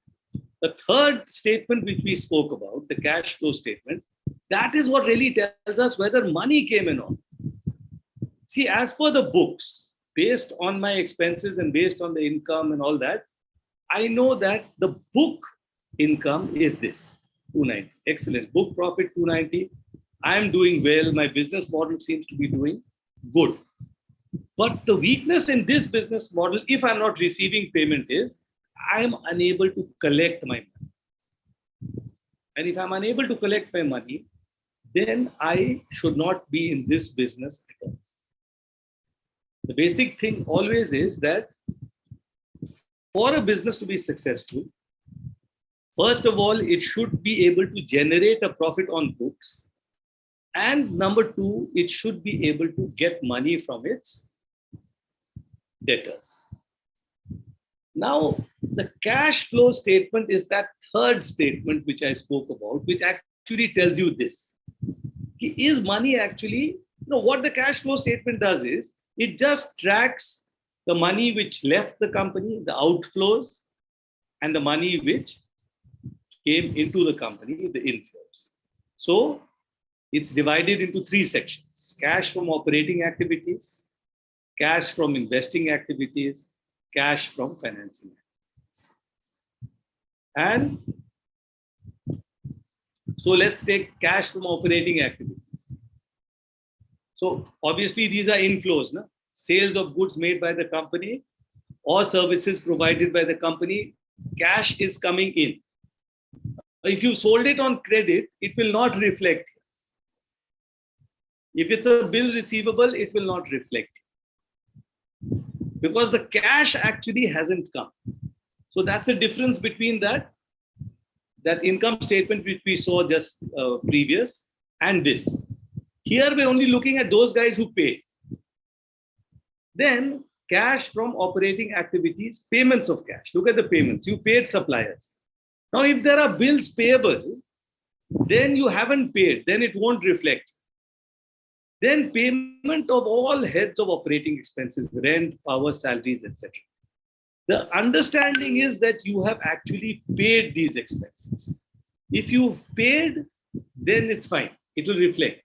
The third statement which we spoke about, the cash flow statement, that is what really tells us whether money came in or not. See, as per the books, based on my expenses and based on the income and all that, I know that the book income is this, 290. Excellent. Book profit 290. I am doing well. My business model seems to be doing good. But the weakness in this business model, if I'm not receiving payment, is I am unable to collect my money. And if I'm unable to collect my money, then I should not be in this business at all. The basic thing always is that for a business to be successful, first of all, it should be able to generate a profit on books. And number two, it should be able to get money from its debtors. Now, the cash flow statement is that third statement which I spoke about, which actually tells you this. Is money actually, what the cash flow statement does is, it just tracks the money which left the company, the outflows, and the money which came into the company, the inflows. So it's divided into three sections: cash from operating activities, cash from investing activities, cash from financing activities. And so let's take cash from operating activities. So obviously these are inflows, no? Sales of goods made by the company or services provided by the company, cash is coming in. If you sold it on credit, it will not reflect. If it's a bill receivable, it will not reflect, because the cash actually hasn't come. So that's the difference between that income statement which we saw just previous and this. Here we're only looking at those guys who pay. Then cash from operating activities, payments of cash. Look at the payments. You paid suppliers. Now, if there are bills payable, then you haven't paid, then it won't reflect. Then payment of all heads of operating expenses, rent, power, salaries, etc. The understanding is that you have actually paid these expenses. If you've paid, then it's fine. It will reflect.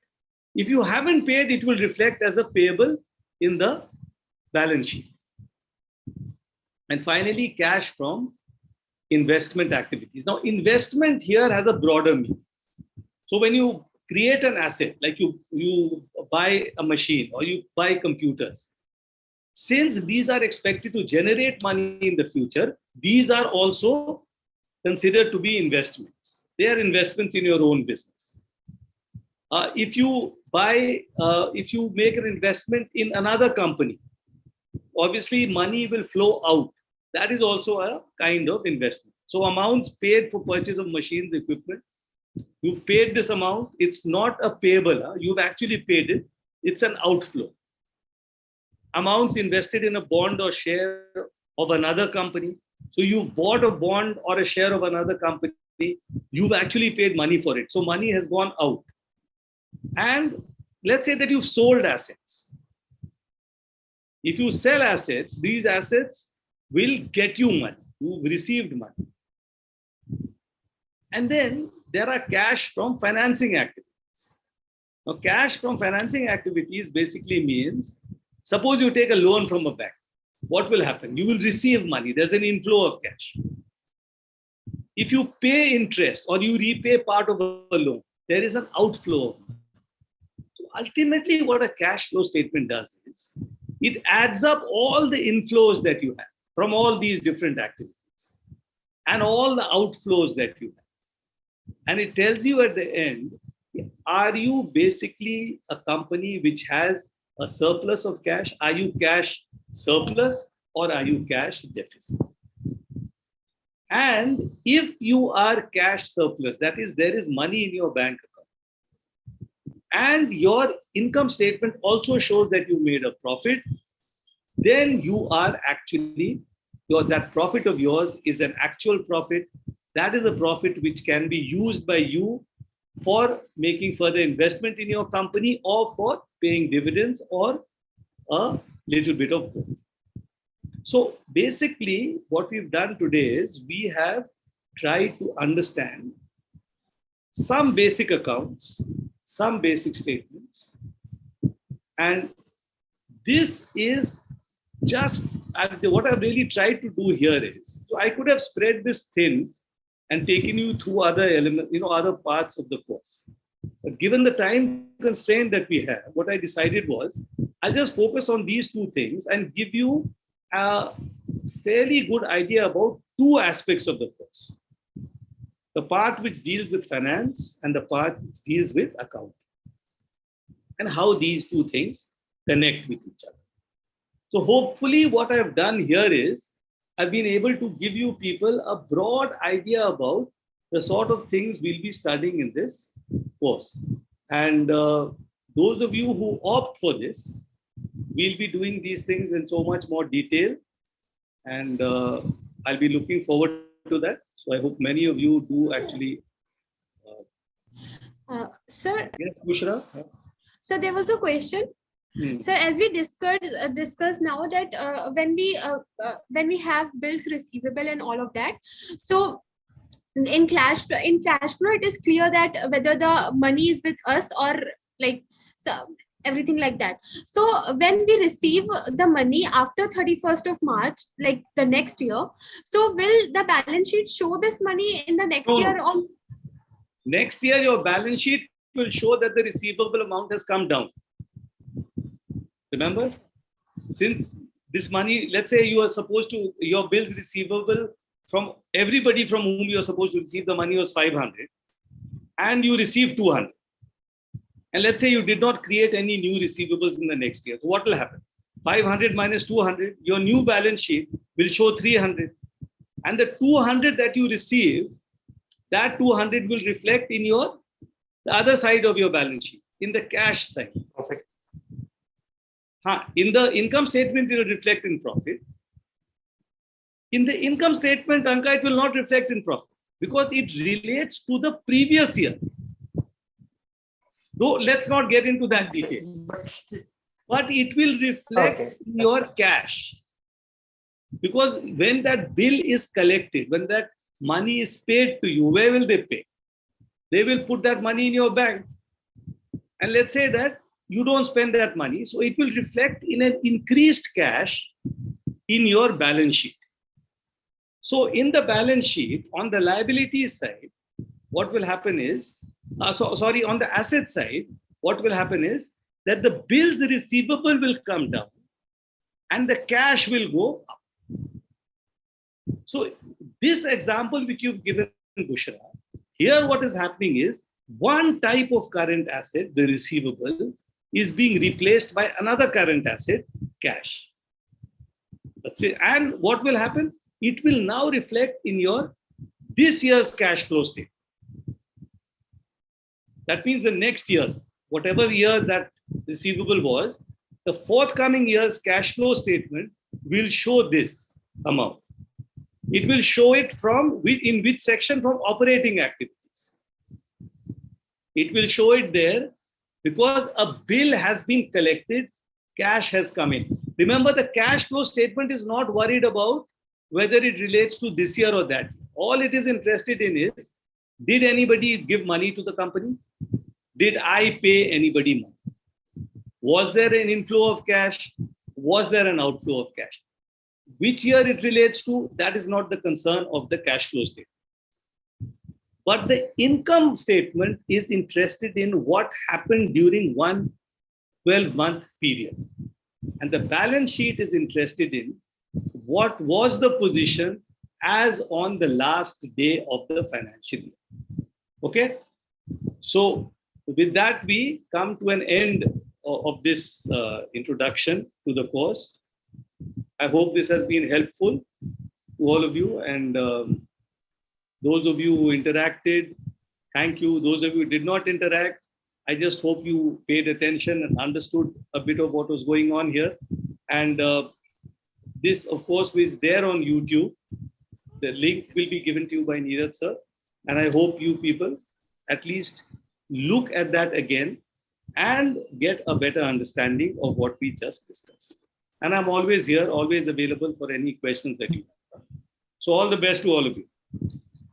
If you haven't paid, it will reflect as a payable in the balance sheet. And finally, cash from investment activities. Now, investment here has a broader meaning. So when you create an asset, like you buy a machine or you buy computers, since these are expected to generate money in the future, these are also considered to be investments. They are investments in your own business. If you make an investment in another company, obviously money will flow out. That is also a kind of investment. So amounts paid for purchase of machines, equipment, you've paid this amount. It's not a payable. You've actually paid it. It's an outflow. Amounts invested in a bond or share of another company. So you've bought a bond or a share of another company. You've actually paid money for it. So money has gone out. And let's say that you've sold assets. If you sell assets, these assets will get you money. You've received money. And then there are cash from financing activities. Now, cash from financing activities basically means, suppose you take a loan from a bank. What will happen? You will receive money. There's an inflow of cash. If you pay interest or you repay part of a loan, there is an outflow. So ultimately, what a cash flow statement does is, it adds up all the inflows that you have from all these different activities and all the outflows that you have. And it tells you at the end, are you basically a company which has a surplus of cash? Are you cash surplus or are you cash deficit? And if you are cash surplus, that is, there is money in your bank account, and your income statement also shows that you made a profit, then you are actually, that profit of yours is an actual profit. That is a profit which can be used by you for making further investment in your company or for paying dividends or a little bit of both. So basically, what we've done today is we have tried to understand some basic accounts, some basic statements. And this is just what I've really tried to do here is, so I could have spread this thin and taken you through other elements, other parts of the course. But given the time constraint that we have, what I decided was, I'll just focus on these two things and give you a fairly good idea about two aspects of the course. The part which deals with finance and the part which deals with accounting, and how these two things connect with each other. So hopefully what I've done here is, I've been able to give you people a broad idea about the sort of things we'll be studying in this course. And those of you who opt for this, we'll be doing these things in so much more detail. And I'll be looking forward to that. So I hope many of you do actually. Sir, yes, Bushra? So there was a question. So as we discussed now that when we have bills receivable and all of that, so in cash flow it is clear that whether the money is with us or like everything like that. So when we receive the money after 31st of March, like the next year, so will the balance sheet show this money in the next year? Or next year your balance sheet will show that the receivable amount has come down. Remember, since this money, let's say you are supposed to, your bills receivable from everybody from whom you are supposed to receive the money was 500 and you received 200. And let's say you did not create any new receivables in the next year. So what will happen? 500 minus 200, your new balance sheet will show 300. And the 200 that you receive, that 200 will reflect in the other side of your balance sheet, in the cash side. Perfect. In the income statement, it will reflect in profit. In the income statement, Anka, it will not reflect in profit because it relates to the previous year. So let's not get into that detail. But it will reflect your cash. Because when that bill is collected, when that money is paid to you, where will they pay? They will put that money in your bank. And let's say that you don't spend that money. So it will reflect in an increased cash in your balance sheet. So in the balance sheet, on the liability side, what will happen is, on the asset side, what will happen is that the bills receivable will come down and the cash will go up. So this example which you've given, Bushra, here what is happening is one type of current asset, the receivable, is being replaced by another current asset, cash. That's it. And what will happen? It will now reflect in your this year's cash flow statement. That means the next year's, whatever year that receivable was, the forthcoming year's cash flow statement will show this amount. It will show it in which section? From operating activities. It will show it there because a bill has been collected, cash has come in. Remember, the cash flow statement is not worried about whether it relates to this year or that. All it is interested in is, did anybody give money to the company? Did I pay anybody money? Was there an inflow of cash? Was there an outflow of cash? Which year it relates to, that is not the concern of the cash flow statement. But the income statement is interested in what happened during one 12-month period. And the balance sheet is interested in what was the position as on the last day of the financial year. Okay? So with that, we come to an end of this introduction to the course. I hope this has been helpful to all of you, and those of you who interacted, thank you. Those of you who did not interact, I just hope you paid attention and understood a bit of what was going on here. And this, of course, is there on YouTube. The link will be given to you by Neeraj sir. And I hope you people at least look at that again and get a better understanding of what we just discussed. And I'm always here, always available for any questions that you have. So all the best to all of you.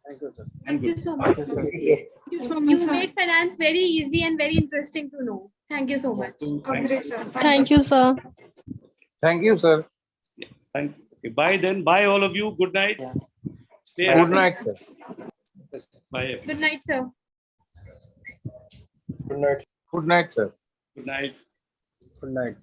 Thank you, sir. Thank you so much. You made finance very easy and very interesting to know. Thank you so much. Thank you, sir. Thank you, sir. Thank you. Okay, bye then. Bye all of you. Good night. Stay Good happy. night, sir. Bye. Everyone. Good night, sir. Good night. Good night, sir. Good night. Good night.